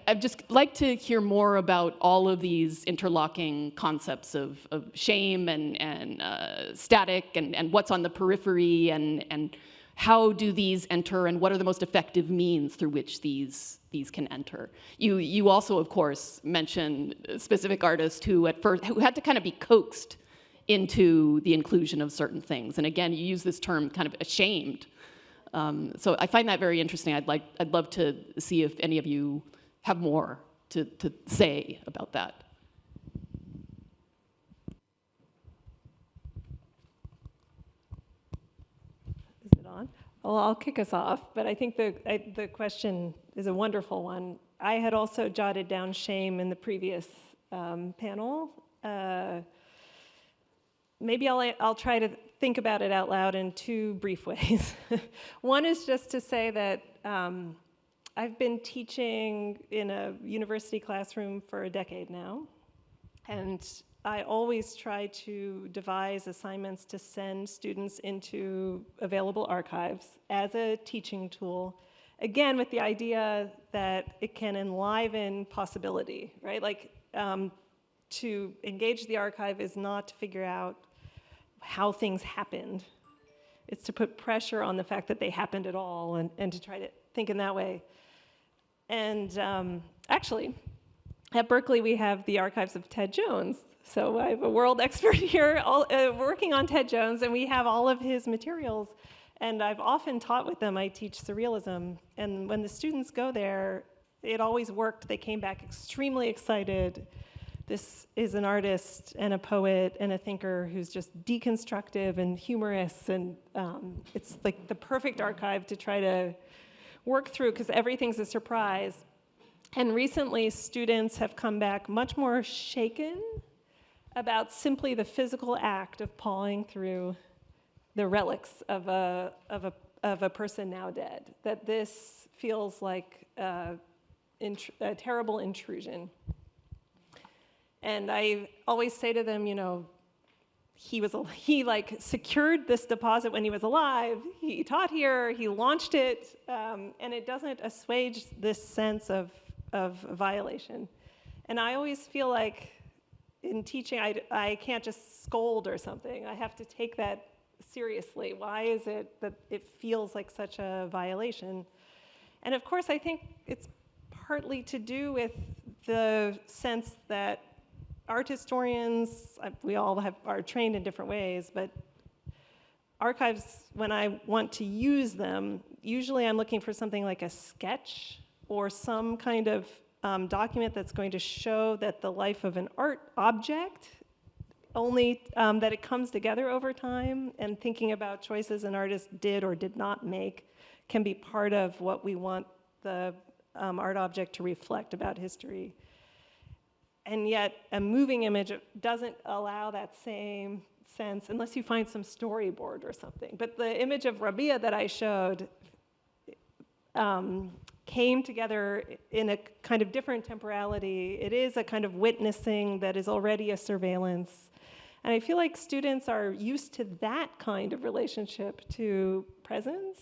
[SPEAKER 1] I'd just like to hear more about all of these interlocking concepts of shame and static and what's on the periphery and how do these enter and what are the most effective means through which these can enter. You also, of course, mentioned specific artists who had to kind of be coaxed into the inclusion of certain things. And again, you use this term kind of ashamed. So I find that very interesting. I'd love to see if any of you have more to say about that.
[SPEAKER 3] on. Well, I'll kick us off, but I think the question is a wonderful one. I had also jotted down shame in the previous panel. Maybe I'll try to think about it out loud in two brief ways. One is just to say that I've been teaching in a university classroom for a decade now, and I always try to devise assignments to send students into available archives as a teaching tool, again, with the idea that it can enliven possibility, right? Like, to engage the archive is not to figure out how things happened. It's to put pressure on the fact that they happened at all and to try to think in that way. And actually, at Berkeley, we have the archives of Ted Jones. So I have a world expert here working on Ted Jones, and we have all of his materials. And I've often taught with them. I teach surrealism. And when the students go there, it always worked. They came back extremely excited. This is an artist and a poet and a thinker who's just deconstructive and humorous. And it's like the perfect archive to try to work through because everything's a surprise. And recently, students have come back much more shaken about simply the physical act of pawing through the relics of a person now dead. That this feels like a terrible intrusion. And I always say to them, you know, he like secured this deposit when he was alive. He taught here. He launched it, and it doesn't assuage this sense of violation. And I always feel like in teaching, I can't just scold or something. I have to take that seriously. Why is it that it feels like such a violation? And of course, I think it's partly to do with the sense that art historians, we all are trained in different ways, but archives, when I want to use them, usually I'm looking for something like a sketch or some kind of document that's going to show that the life of an art object, only that it comes together over time, and thinking about choices an artist did or did not make can be part of what we want the art object to reflect about history. And yet, a moving image doesn't allow that same sense unless you find some storyboard or something. But the image of Rabia that I showed came together in a kind of different temporality. It is a kind of witnessing that is already a surveillance. And I feel like students are used to that kind of relationship to presence,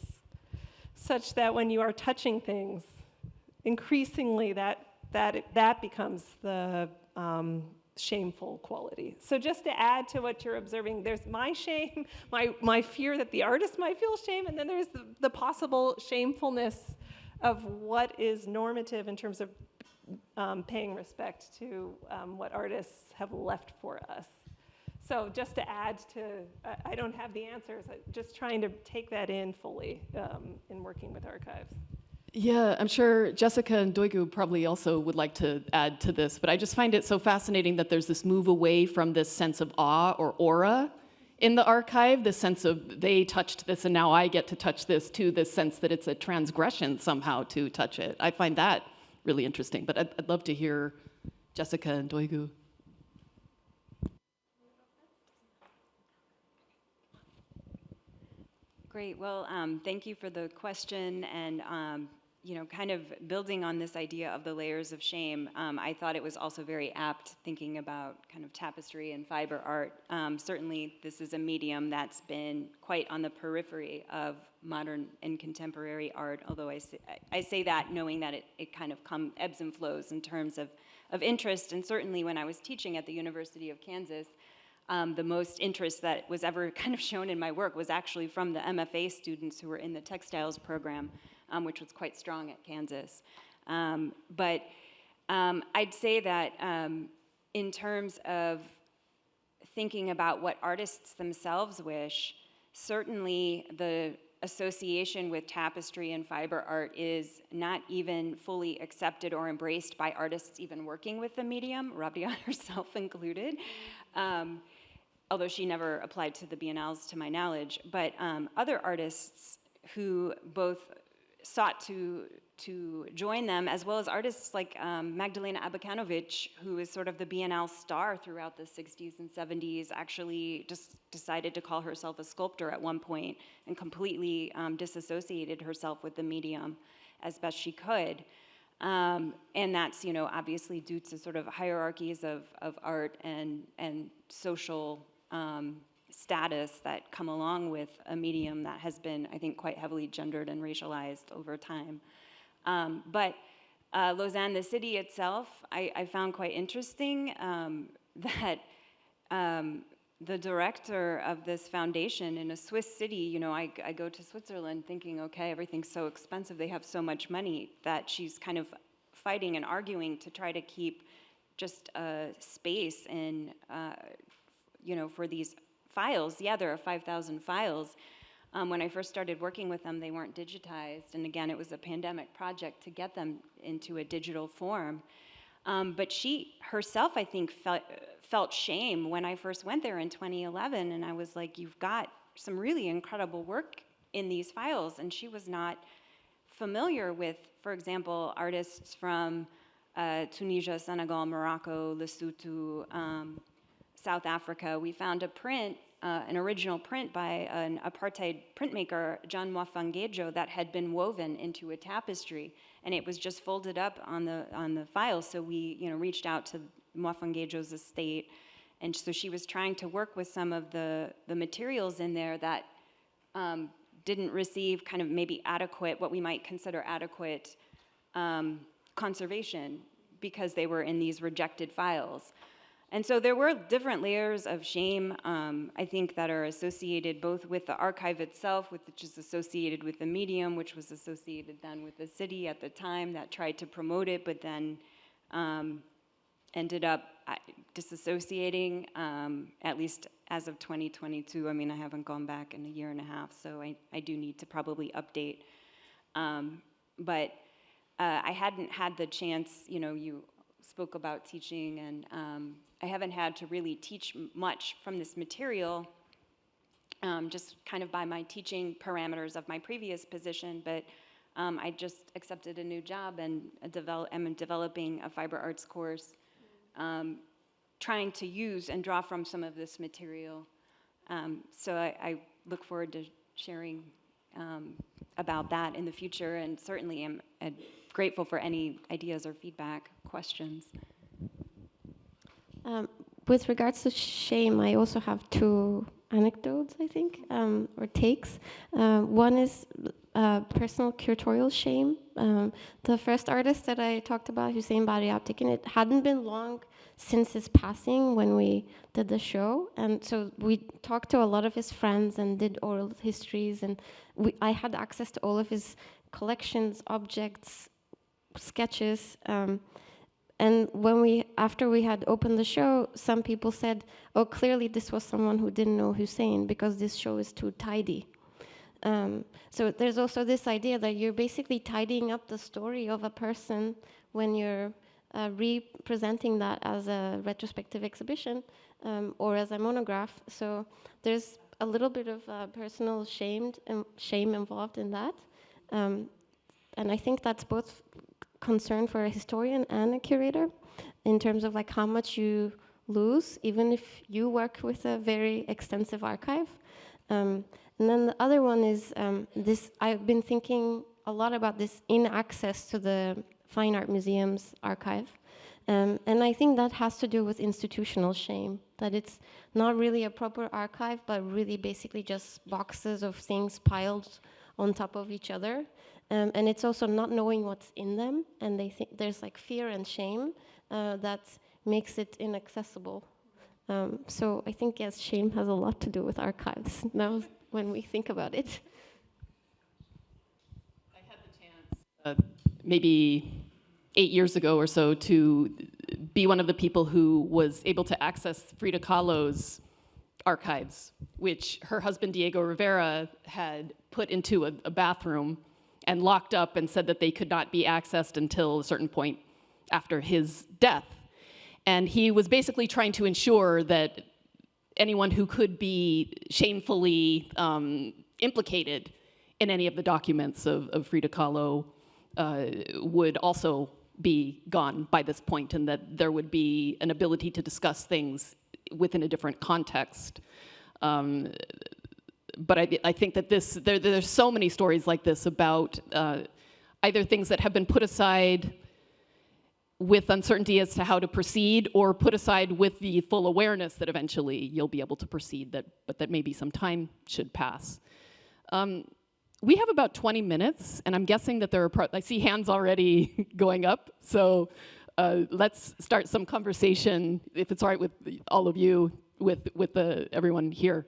[SPEAKER 3] such that when you are touching things, increasingly that becomes the shameful quality. So just to add to what you're observing, there's my shame, my fear that the artist might feel shame, and then there's the possible shamefulness of what is normative in terms of paying respect to what artists have left for us. So just to add to, I don't have the answers, I'm just trying to take that in fully in working with archives.
[SPEAKER 1] Yeah, I'm sure Jessica and Duygu probably also would like to add to this, but I just find it so fascinating that there's this move away from this sense of awe or aura in the archive, this sense of they touched this and now I get to touch this, to this sense that it's a transgression somehow to touch it. I find that really interesting, but I'd love to hear Jessica and Duygu.
[SPEAKER 2] Great. Well, thank you for the question, and kind of building on this idea of the layers of shame, I thought it was also very apt thinking about kind of tapestry and fiber art. Certainly, this is a medium that's been quite on the periphery of modern and contemporary art, although I say that knowing that it kind of ebbs and flows in terms of interest, and certainly when I was teaching at the University of Kansas, the most interest that was ever kind of shown in my work was actually from the MFA students who were in the textiles program, which was quite strong at Kansas. But I'd say that in terms of thinking about what artists themselves wish, certainly the association with tapestry and fiber art is not even fully accepted or embraced by artists even working with the medium, Rabia herself included. Although she never applied to the biennales to my knowledge, but other artists who both sought to join them, as well as artists like Magdalena Abakanovic, who is sort of the Biennale star throughout the 60s and 70s, actually just decided to call herself a sculptor at one point and completely disassociated herself with the medium as best she could. And that's, obviously due to sort of hierarchies of art and social status that come along with a medium that has been, I think, quite heavily gendered and racialized over time. But Lausanne, the city itself, I found quite interesting that the director of this foundation in a Swiss city, I go to Switzerland thinking, okay, everything's so expensive, they have so much money, that she's kind of fighting and arguing to try to keep just space in, for these files. Yeah, there are 5,000 files. When I first started working with them, they weren't digitized. And again, it was a pandemic project to get them into a digital form. But she herself, I think, felt shame when I first went there in 2011. And I was like, you've got some really incredible work in these files. And she was not familiar with, for example, artists from Tunisia, Senegal, Morocco, Lesotho, South Africa. We found a print, an original print by an apartheid printmaker, John Mwafangejo, that had been woven into a tapestry, and it was just folded up on the file. So we, reached out to Mwafangejo's estate, and so she was trying to work with some of the materials in there that didn't receive kind of maybe adequate, what we might consider adequate conservation, because they were in these rejected files. And so there were different layers of shame, I think, that are associated both with the archive itself, which is associated with the medium, which was associated then with the city at the time that tried to promote it, but then ended up disassociating, at least as of 2022. I mean, I haven't gone back in a year and a half, so I do need to probably update. But I hadn't had the chance, you spoke about teaching, and I haven't had to really teach much from this material, just kind of by my teaching parameters of my previous position, but I just accepted a new job and am developing a fiber arts course, trying to use and draw from some of this material. So I look forward to sharing about that in the future, and certainly am grateful for any ideas or feedback, questions.
[SPEAKER 4] With regards to shame, I also have two anecdotes, I think, or takes. One is personal curatorial shame. The first artist that I talked about, Hüseyin Bariaptekin, it hadn't been long since his passing when we did the show, and so we talked to a lot of his friends and did oral histories, and I had access to all of his collections, objects, sketches, and after we had opened the show, some people said, oh, clearly this was someone who didn't know Hüseyin because this show is too tidy. So there's also this idea that you're basically tidying up the story of a person when you're representing that as a retrospective exhibition or as a monograph. So there's a little bit of personal shame involved in that. And I think that's both concern for a historian and a curator in terms of like how much you lose, even if you work with a very extensive archive. And then the other one is I've been thinking a lot about this in access to the Fine Art Museum's archive. And I think that has to do with institutional shame, that it's not really a proper archive, but really basically just boxes of things piled on top of each other. And it's also not knowing what's in them, and they think there's like fear and shame that makes it inaccessible. So I think, yes, shame has a lot to do with archives now when we think about it.
[SPEAKER 1] I had the chance maybe 8 years ago or so to be one of the people who was able to access Frida Kahlo's archives, which her husband Diego Rivera had put into a bathroom and locked up and said that they could not be accessed until a certain point after his death. And he was basically trying to ensure that anyone who could be shamefully implicated in any of the documents of Frida Kahlo would also be gone by this point, and that there would be an ability to discuss things within a different context. But I think that there's so many stories like this about either things that have been put aside with uncertainty as to how to proceed, or put aside with the full awareness that eventually you'll be able to proceed, but that maybe some time should pass. We have about 20 minutes, and I'm guessing that there are, I see hands already going up, so let's start some conversation, if it's all right with all of you, with everyone here.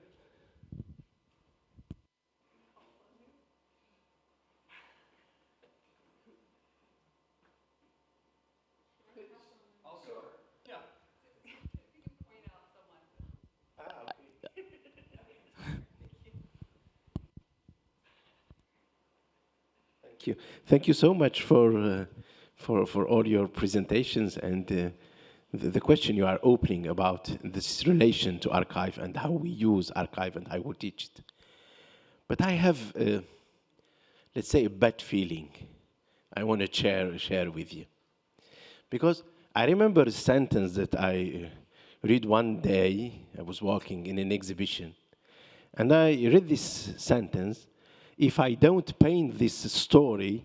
[SPEAKER 5] Thank you so much for all your presentations and the question you are opening about this relation to archive and how we use archive and how we teach it. But I have, let's say, a bad feeling I want to share with you. Because I remember a sentence that I read one day. I was walking in an exhibition, and I read this sentence: if I don't paint this story,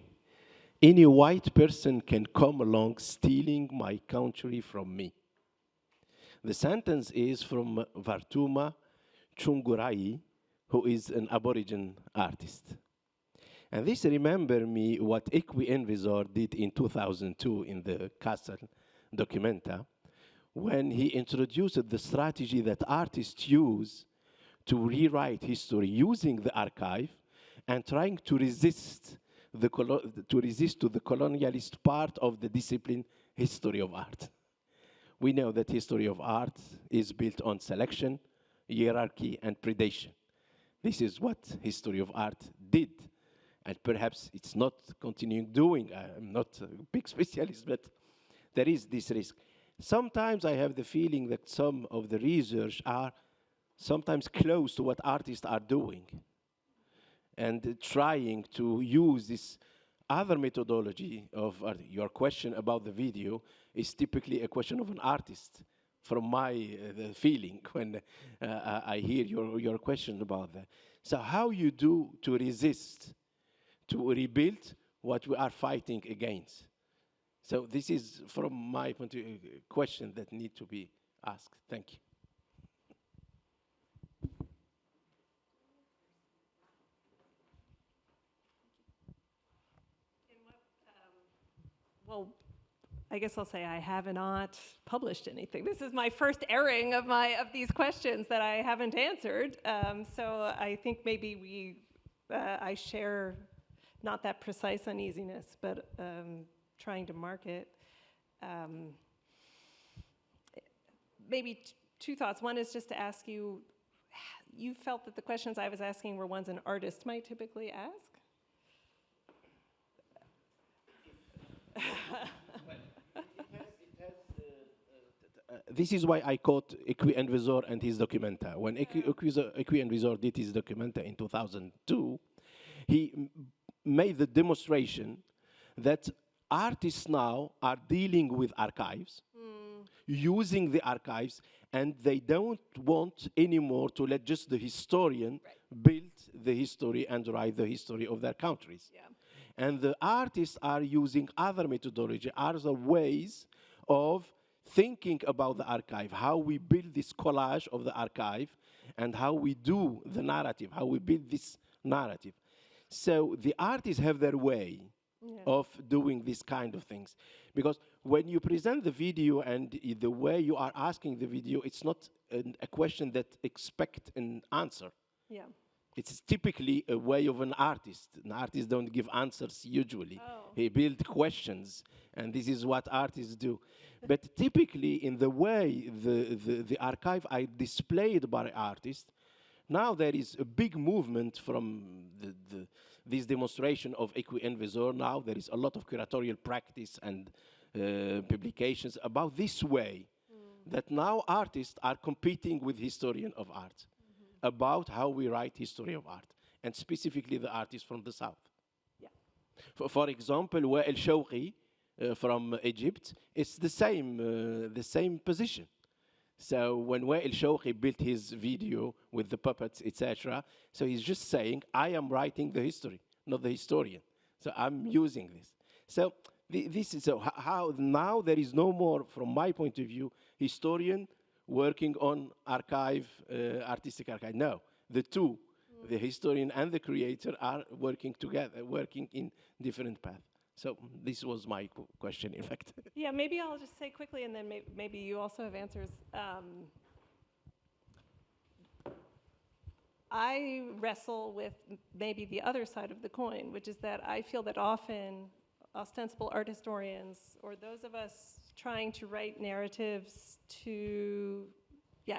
[SPEAKER 5] any white person can come along stealing my country from me. The sentence is from Vartuma Chungurai, who is an Aboriginal artist. And this remember me what Ekwi Envisor did in 2002 in the Castle Documenta, when he introduced the strategy that artists use to rewrite history using the archive, and trying to resist to the colonialist part of the discipline history of art. We know that history of art is built on selection, hierarchy, and predation. This is what history of art did, and perhaps it's not continuing doing. I'm not a big specialist, but there is this risk. Sometimes I have the feeling that some of the research are sometimes close to what artists are doing, and trying to use this other methodology of your question about the video is typically a question of an artist, from my feeling when I hear your question about that. So how you do to resist, to rebuild what we are fighting against? So this is, from my point of view, a question that need to be asked. Thank you.
[SPEAKER 3] Well, I guess I'll say I have not published anything. This is my first airing of these questions that I haven't answered. So I think maybe I share not that precise uneasiness, but trying to mark it. Maybe two thoughts. One is just to ask you, you felt that the questions I was asking were ones an artist might typically ask?
[SPEAKER 5] This is why I quote Ekwi Envisor and his documenta. When Ekwi Envisor did his documenta in 2002, he made the demonstration that artists now are dealing with archives, using the archives, and they don't want anymore to let just the historian build the history and write the history of their countries. Yeah. And the artists are using other methodology, other ways of thinking about the archive, how we build this collage of the archive, and how we do the narrative, how we build this narrative. So the artists have their way of doing these kind of things. Because when you present the video and the way you are asking the video, it's not a question that expect an answer. Yeah. It's typically a way of an artist. An artist don't give answers usually. Oh. He builds questions, and this is what artists do. But typically, in the way the archive are displayed by artists, now there is a big movement from this demonstration of Ekwi Envisor. Now there is a lot of curatorial practice and publications about this way, that now artists are competing with historians of art about how we write history of art. and specifically the artists from the south.
[SPEAKER 3] Yeah.
[SPEAKER 5] For example, Wael Shawqi from Egypt, it's the same position. So when Wael Shawqi built his video with the puppets, etc., so he's just saying, I am writing the history, not the historian. So I'm using this. So this is how now there is no more, from my point of view, historian working on archive, artistic archive. No, the two, the historian and the creator, are working together, working in different paths. So this was my question, in fact.
[SPEAKER 3] Yeah, maybe I'll just say quickly, and then maybe you also have answers. I wrestle with maybe the other side of the coin, which is that I feel that often ostensible art historians, or those of us trying to write narratives to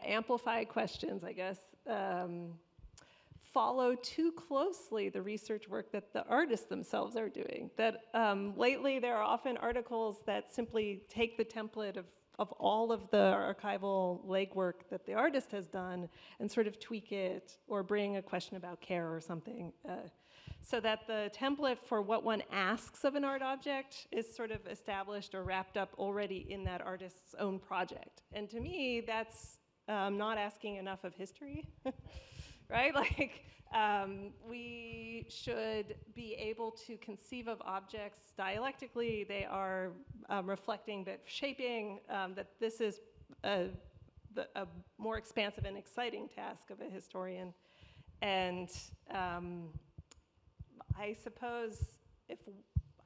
[SPEAKER 3] amplify questions, I guess, follow too closely the research work that the artists themselves are doing. That lately there are often articles that simply take the template of all of the archival legwork that the artist has done and sort of tweak it or bring a question about care or something. So that the template for what one asks of an art object is sort of established or wrapped up already in that artist's own project. And to me, that's not asking enough of history. Right? Like, we should be able to conceive of objects dialectically. They are reflecting but shaping, that this is a more expansive and exciting task of a historian. And I suppose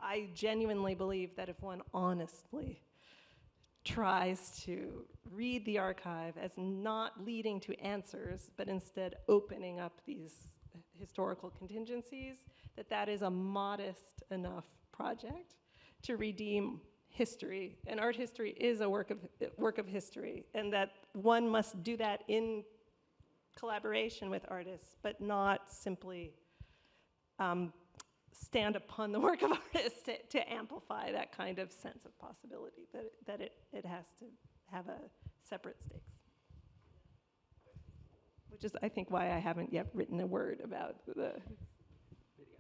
[SPEAKER 3] I genuinely believe that if one honestly tries to read the archive as not leading to answers, but instead opening up these historical contingencies, that is a modest enough project to redeem history. And art history is a work of history, and that one must do that in collaboration with artists, but not simply stand upon the work of artists to amplify that kind of sense of possibility, that it has to have a separate stakes. Which is, I think, why I haven't yet written a word about the video.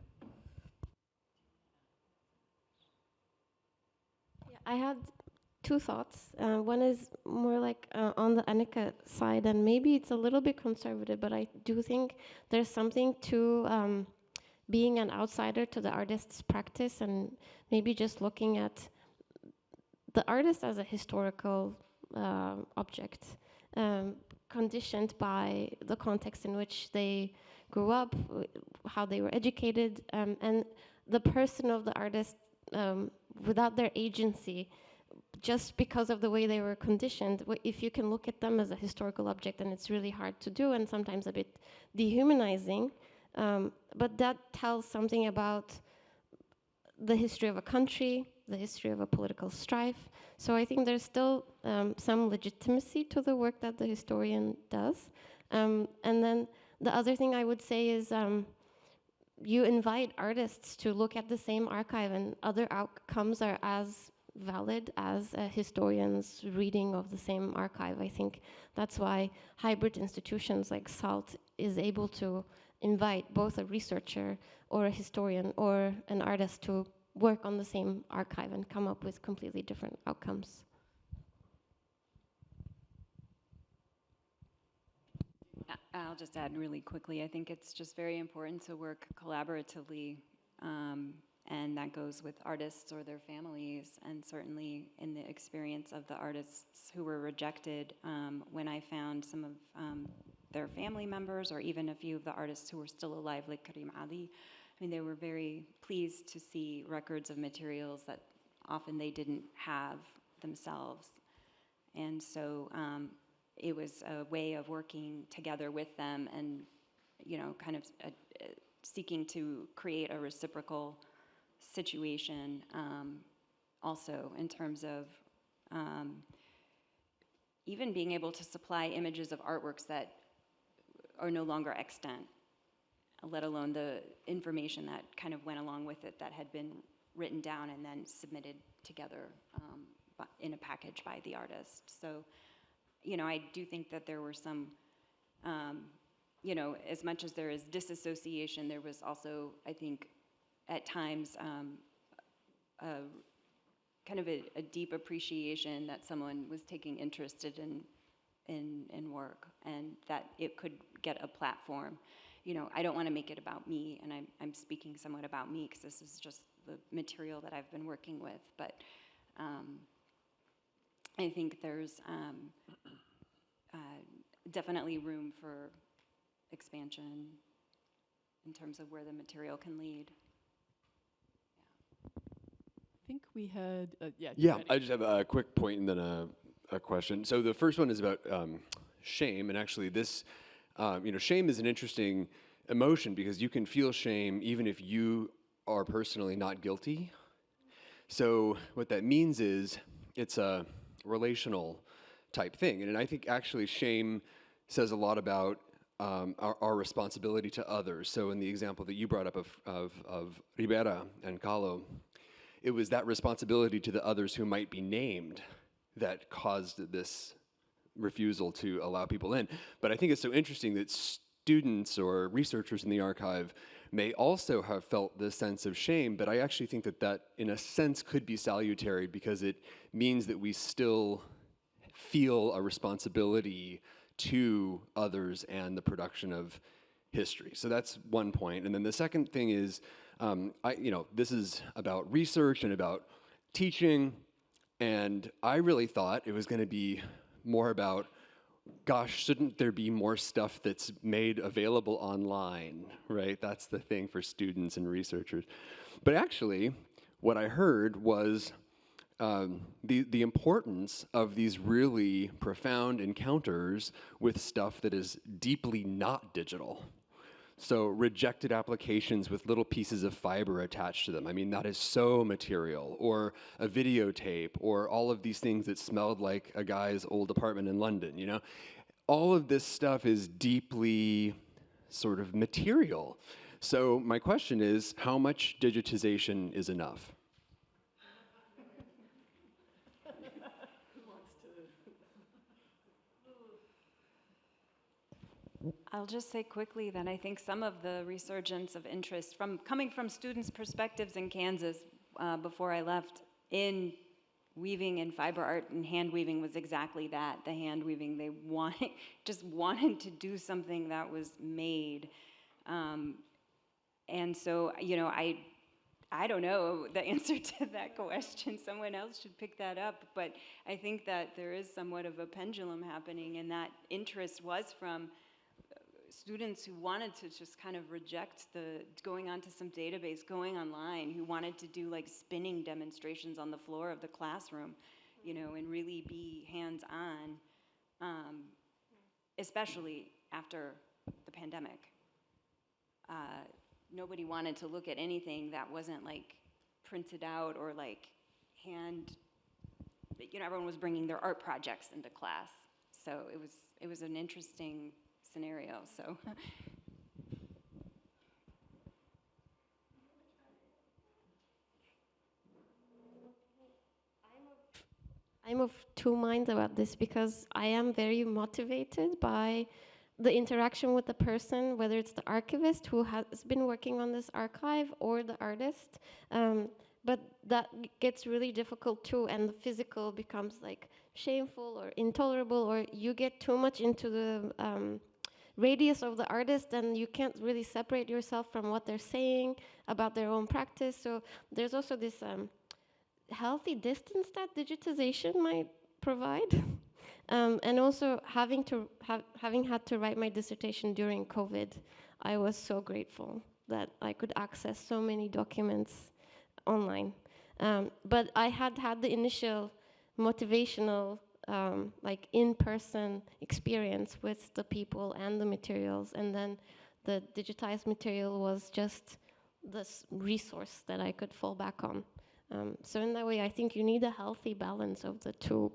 [SPEAKER 4] Yeah, I had two thoughts. One is more like on the Anneka side, and maybe it's a little bit conservative, but I do think there's something to being an outsider to the artist's practice, and maybe just looking at the artist as a historical object, conditioned by the context in which they grew up, how they were educated, and the person of the artist without their agency, just because of the way they were conditioned. If you can look at them as a historical object, and it's really hard to do, and sometimes a bit dehumanizing, but that tells something about the history of a country, the history of a political strife. So I think there's still some legitimacy to the work that the historian does. And then the other thing I would say is you invite artists to look at the same archive, and other outcomes are as valid as a historian's reading of the same archive. I think that's why hybrid institutions like SALT is able to invite both a researcher or a historian or an artist to work on the same archive and come up with completely different outcomes.
[SPEAKER 2] I'll just add really quickly, I think it's just very important to work collaboratively, and that goes with artists or their families, and certainly in the experience of the artists who were rejected, when I found some of their family members, or even a few of the artists who were still alive, like Karim Ali, I mean, they were very pleased to see records of materials that often they didn't have themselves. And so it was a way of working together with them and, you know, kind of seeking to create a reciprocal situation, also in terms of even being able to supply images of artworks that are no longer extant, let alone the information that kind of went along with it that had been written down and then submitted together in a package by the artist. So, you know, I do think that there were some, you know, as much as there is disassociation, there was also, I think, at times, kind of a deep appreciation that someone was taking interest in work, and that it could get a platform. You know, I don't want to make it about me, and I'm speaking somewhat about me because this is just the material that I've been working with, but I think there's definitely room for expansion in terms of where the material can lead.
[SPEAKER 1] I think we had,
[SPEAKER 6] Yeah, I just have a quick point and then a question. So the first one is about shame, and actually this, you know, shame is an interesting emotion because you can feel shame even if you are personally not guilty. So what that means is it's a relational type thing, and I think actually shame says a lot about our responsibility to others. So in the example that you brought up of Ribera and Kahlo, it was that responsibility to the others who might be named that caused this refusal to allow people in. But I think it's so interesting that students or researchers in the archive may also have felt this sense of shame, but I actually think that that, in a sense, could be salutary because it means that we still feel a responsibility to others and the production of history. So that's one point. And then the second thing is, you know, this is about research and about teaching, and I really thought it was going to be more about, gosh, shouldn't there be more stuff that's made available online, right? That's the thing for students and researchers. But actually, what I heard was the importance of these really profound encounters with stuff that is deeply not digital. So rejected applications with little pieces of fiber attached to them. I mean, that is so material. Or a videotape, or all of these things that smelled like a guy's old apartment in London, you know? All of this stuff is deeply sort of material. So my question is, how much digitization is enough?
[SPEAKER 2] I'll just say quickly that I think some of the resurgence of interest coming from students' perspectives in Kansas before I left in weaving and fiber art and hand weaving was exactly that, the hand weaving. They just wanted to do something that was made. And so, you know, I don't know the answer to that question. Someone else should pick that up. But I think that there is somewhat of a pendulum happening, and that interest was from students who wanted to just kind of reject going onto some database, going online, who wanted to do like spinning demonstrations on the floor of the classroom, you know, and really be hands-on, especially after the pandemic. Nobody wanted to look at anything that wasn't like printed out or like hand, you know, everyone was bringing their art projects into class. So it was an interesting scenario, so.
[SPEAKER 4] I'm of two minds about this because I am very motivated by the interaction with the person, whether it's the archivist who has been working on this archive or the artist. But that gets really difficult too, and the physical becomes like shameful or intolerable, or you get too much into the radius of the artist and you can't really separate yourself from what they're saying about their own practice. So there's also this healthy distance that digitization might provide. And also having had to write my dissertation during COVID, I was so grateful that I could access so many documents online. But I had the initial motivational like in-person experience with the people and the materials, and then the digitized material was just this resource that I could fall back on. So in that way, I think you need a healthy balance of the two.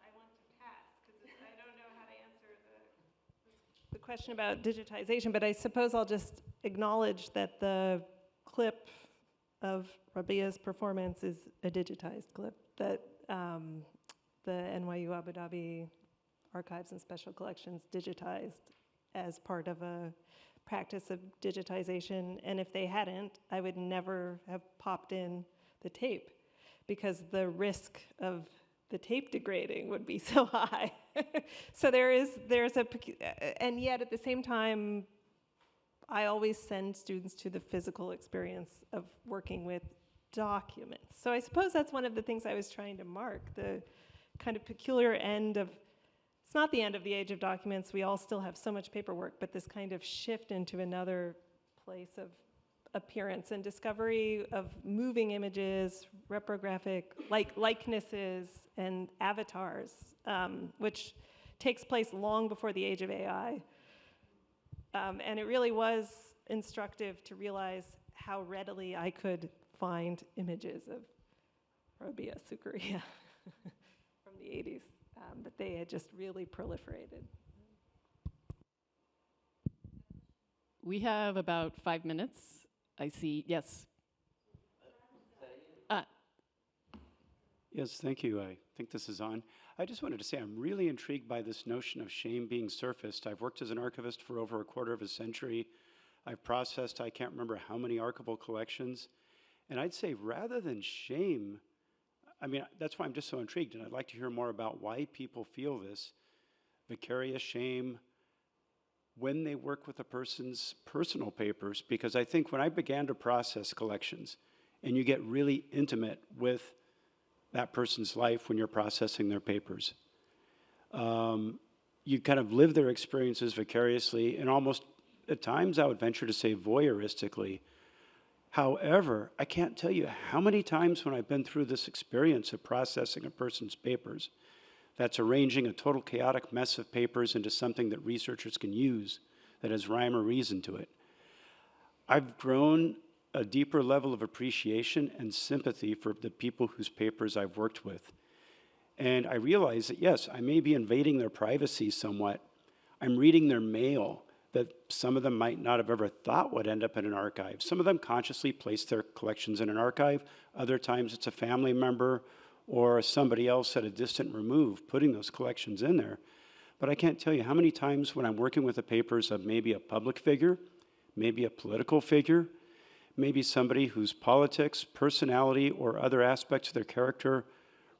[SPEAKER 3] I want to pass, because I don't know how to answer the question about digitization, but I suppose I'll just acknowledge that the clip of Rabia's performance is a digitized clip, that the NYU Abu Dhabi Archives and Special Collections digitized as part of a practice of digitization, and if they hadn't, I would never have popped in the tape, because the risk of the tape degrading would be so high. So and yet at the same time, I always send students to the physical experience of working with documents. So I suppose that's one of the things I was trying to mark, the kind of peculiar end of, it's not the end of the age of documents, we all still have so much paperwork, but this kind of shift into another place of appearance and discovery of moving images, reprographic likenesses, and avatars, which takes place long before the age of AI. And it really was instructive to realize how readily I could find images of Rabia Sukaria from the 80s, that they had just really proliferated.
[SPEAKER 1] We have about 5 minutes. I see, yes.
[SPEAKER 7] Yes, thank you. I think this is on. I just wanted to say I'm really intrigued by this notion of shame being surfaced. I've worked as an archivist for over a quarter of a century. I've processed, I can't remember how many archival collections. And I'd say rather than shame, I mean, that's why I'm just so intrigued, and I'd like to hear more about why people feel this vicarious shame when they work with a person's personal papers, because I think when I began to process collections, and you get really intimate with that person's life when you're processing their papers, you kind of live their experiences vicariously, and almost at times I would venture to say voyeuristically. However, I can't tell you how many times when I've been through this experience of processing a person's papers, that's arranging a total chaotic mess of papers into something that researchers can use that has rhyme or reason to it. I've grown a deeper level of appreciation and sympathy for the people whose papers I've worked with. And I realize that, yes, I may be invading their privacy somewhat. I'm reading their mail that some of them might not have ever thought would end up in an archive. Some of them consciously place their collections in an archive. Other times it's a family member or somebody else at a distant remove putting those collections in there. But I can't tell you how many times when I'm working with the papers of maybe a public figure, maybe a political figure, maybe somebody whose politics, personality, or other aspects of their character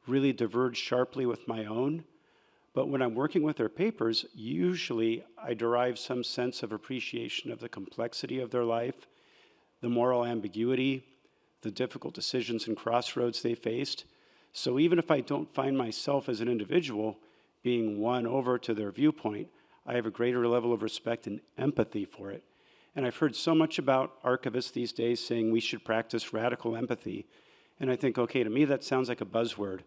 [SPEAKER 7] really diverge sharply with my own. But when I'm working with their papers, usually I derive some sense of appreciation of the complexity of their life, the moral ambiguity, the difficult decisions and crossroads they faced. So even if I don't find myself as an individual being won over to their viewpoint, I have a greater level of respect and empathy for it. And I've heard so much about archivists these days saying we should practice radical empathy. And I think, okay, to me that sounds like a buzzword.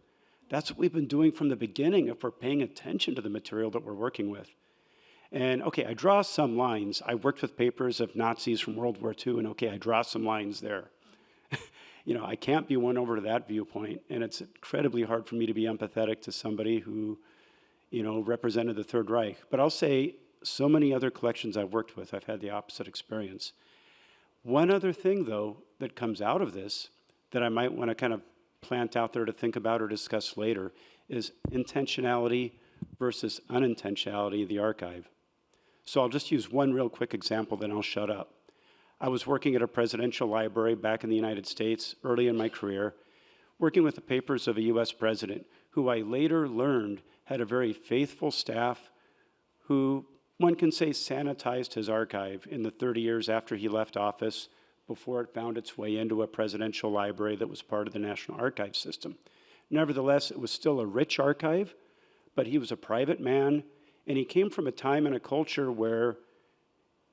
[SPEAKER 7] That's what we've been doing from the beginning if we're paying attention to the material that we're working with. And okay, I draw some lines. I worked with papers of Nazis from World War II, and okay, I draw some lines there. You know, I can't be won over to that viewpoint, and it's incredibly hard for me to be empathetic to somebody who, you know, represented the Third Reich. But I'll say, so many other collections I've worked with, I've had the opposite experience. One other thing, though, that comes out of this that I might want to kind of plant out there to think about or discuss later is intentionality versus unintentionality of the archive. So I'll just use one real quick example, then I'll shut up. I was working at a presidential library back in the United States early in my career, working with the papers of a US president who I later learned had a very faithful staff who, one can say, sanitized his archive in the 30 years after he left office before it found its way into a presidential library that was part of the National Archive system. Nevertheless, it was still a rich archive, but he was a private man, and he came from a time and a culture where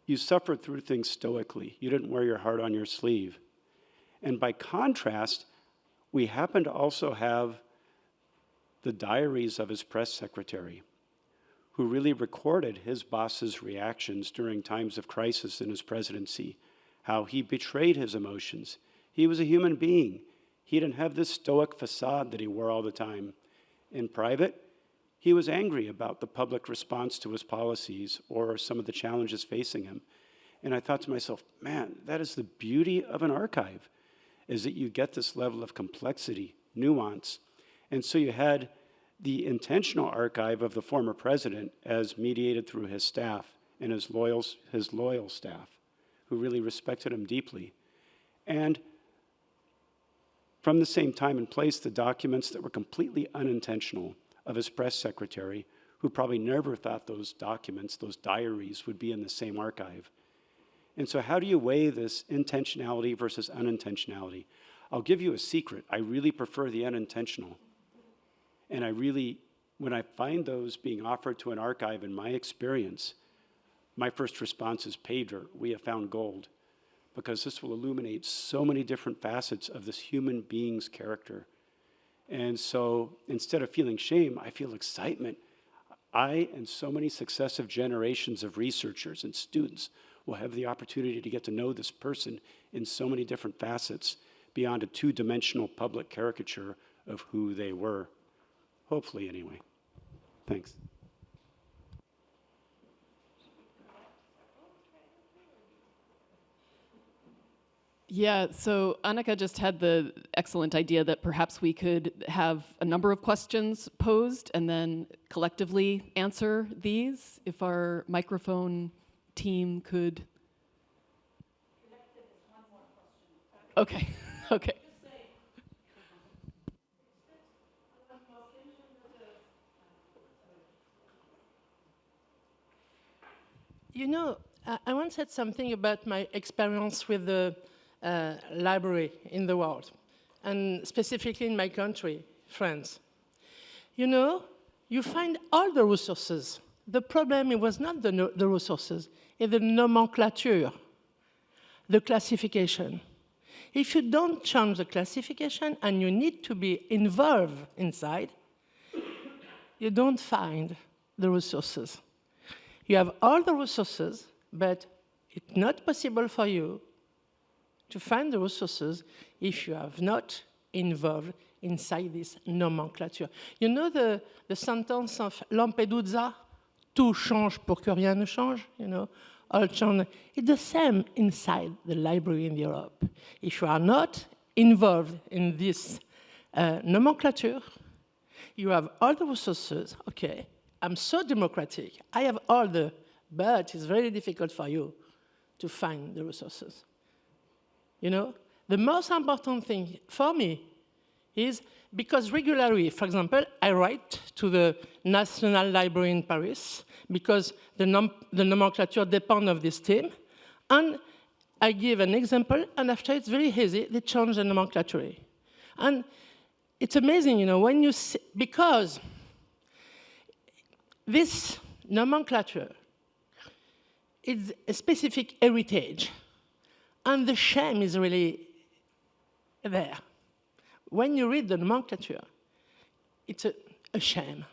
[SPEAKER 7] you suffered through things stoically. You didn't wear your heart on your sleeve. And by contrast, we happen to also have the diaries of his press secretary, who really recorded his boss's reactions during times of crisis in his presidency, how he betrayed his emotions. He was a human being. He didn't have this stoic facade that he wore all the time. In private, he was angry about the public response to his policies or some of the challenges facing him. And I thought to myself, man, that is the beauty of an archive, is that you get this level of complexity, nuance. And so you had the intentional archive of the former president as mediated through his staff and his loyal staff, who really respected him deeply. And from the same time and place, the documents that were completely unintentional of his press secretary, who probably never thought those documents, those diaries, would be in the same archive. And so how do you weigh this intentionality versus unintentionality? I'll give you a secret. I really prefer the unintentional. And when I find those being offered to an archive, in my experience, my first response is pay dirt. We have found gold. Because this will illuminate so many different facets of this human being's character. And so instead of feeling shame, I feel excitement. I and so many successive generations of researchers and students will have the opportunity to get to know this person in so many different facets beyond a two-dimensional public caricature of who they were. Hopefully, anyway. Thanks.
[SPEAKER 1] Yeah, so Anneka just had the excellent idea that perhaps we could have a number of questions posed and then collectively answer these, if our microphone team could. Okay, okay.
[SPEAKER 8] You know, I once said something about my experience with the library in the world, and specifically in my country, France. You know, you find all the resources. The problem, it was not the resources, it's the nomenclature, the classification. If you don't change the classification and you need to be involved inside, you don't find the resources. You have all the resources, but it's not possible for you to find the resources if you have not involved inside this nomenclature. You know the sentence of Lampedusa, tout change pour que rien ne change, you know, all change. It's the same inside the library in Europe. If you are not involved in this nomenclature, you have all the resources, okay, I'm so democratic, I have all but it's very difficult for you to find the resources. You know, the most important thing for me is because regularly, for example, I write to the National Library in Paris because the nomenclature depends on this team, and I give an example, and after it's very easy, they change the nomenclature. And it's amazing, you know, when you see, because this nomenclature is a specific heritage. And the shame is really there. When you read the nomenclature, it's a shame,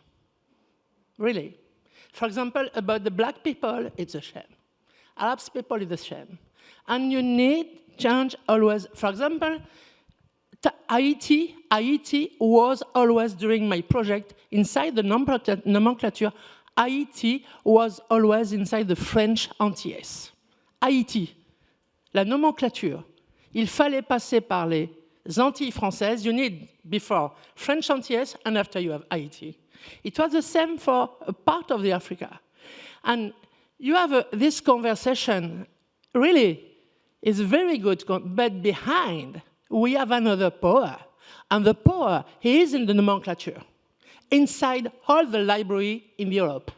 [SPEAKER 8] really. For example, about the black people, it's a shame. Arab people, it's a shame. And you need change always. For example, Haiti was always, during my project, inside the nomenclature, Haiti was always inside the French Antilles. Haiti. La nomenclature, il fallait passer par les Antilles françaises. You need before French Antilles, and after you have Haiti. It was the same for a part of the Africa. And you have this conversation, really, is very good, but behind, we have another power. And the power is in the nomenclature, inside all the library in Europe.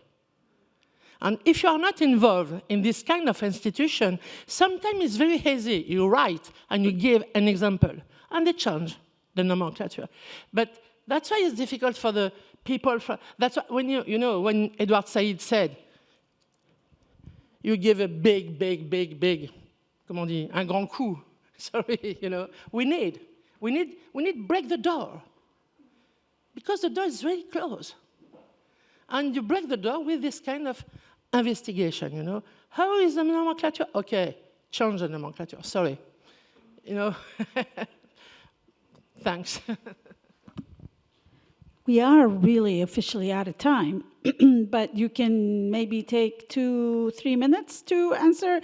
[SPEAKER 8] And if you are not involved in this kind of institution, sometimes it's very easy. You write and you give an example, and they change the nomenclature. But that's why it's difficult for the people. That's why when you know, when Edward Said said, you give a big, comment on dit, un grand coup. Sorry, you know, we need break the door, because the door is very close. And you break the door with this kind of investigation, you know. How is the nomenclature? Okay, change the nomenclature, sorry. You know, thanks.
[SPEAKER 9] We are really officially out of time, but you can maybe take 2-3 minutes to answer.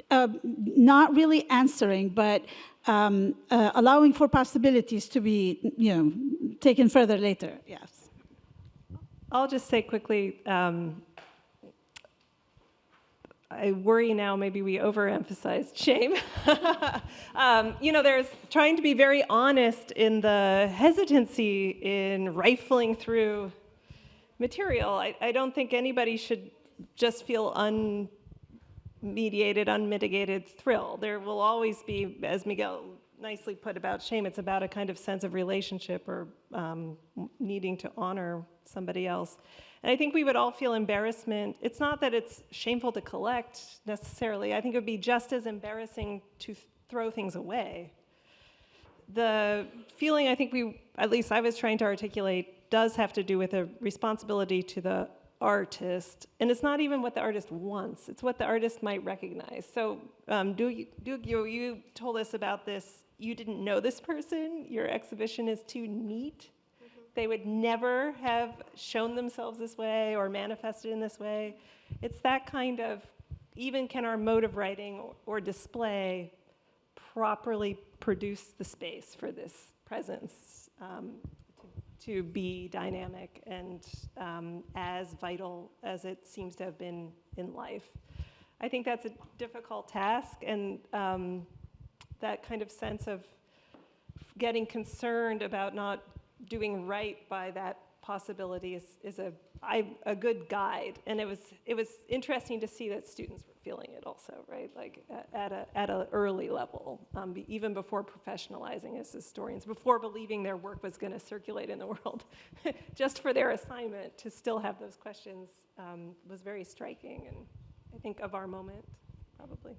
[SPEAKER 9] Not really answering, but allowing for possibilities to be, you know, taken further later. Yes.
[SPEAKER 3] I'll just say quickly, I worry now maybe we overemphasized shame. There's trying to be very honest in the hesitancy in rifling through material. I don't think anybody should just feel unmediated, unmitigated thrill. There will always be, as Miguel nicely put about shame, it's about a kind of sense of relationship or needing to honor somebody else. And I think we would all feel embarrassment. It's not that it's shameful to collect necessarily. I think it would be just as embarrassing to throw things away. The feeling I think at least I was trying to articulate, does have to do with a responsibility to the artist. And it's not even what the artist wants. It's what the artist might recognize. So Duygu, you told us about this. You didn't know this person. Your exhibition is too neat. They would never have shown themselves this way or manifested in this way. It's that kind of, even can our mode of writing or display properly produce the space for this presence to be dynamic and as vital as it seems to have been in life. I think that's a difficult task, and that kind of sense of getting concerned about not doing right by that possibility is a good guide, and it was interesting to see that students were feeling it also, right? Like at an early level, even before professionalizing as historians, before believing their work was going to circulate in the world, just for their assignment to still have those questions was very striking, and I think of our moment, probably.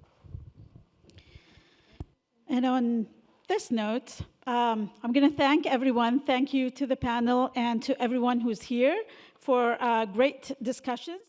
[SPEAKER 9] And on this note, I'm going to thank everyone. Thank you to the panel and to everyone who's here for great discussions.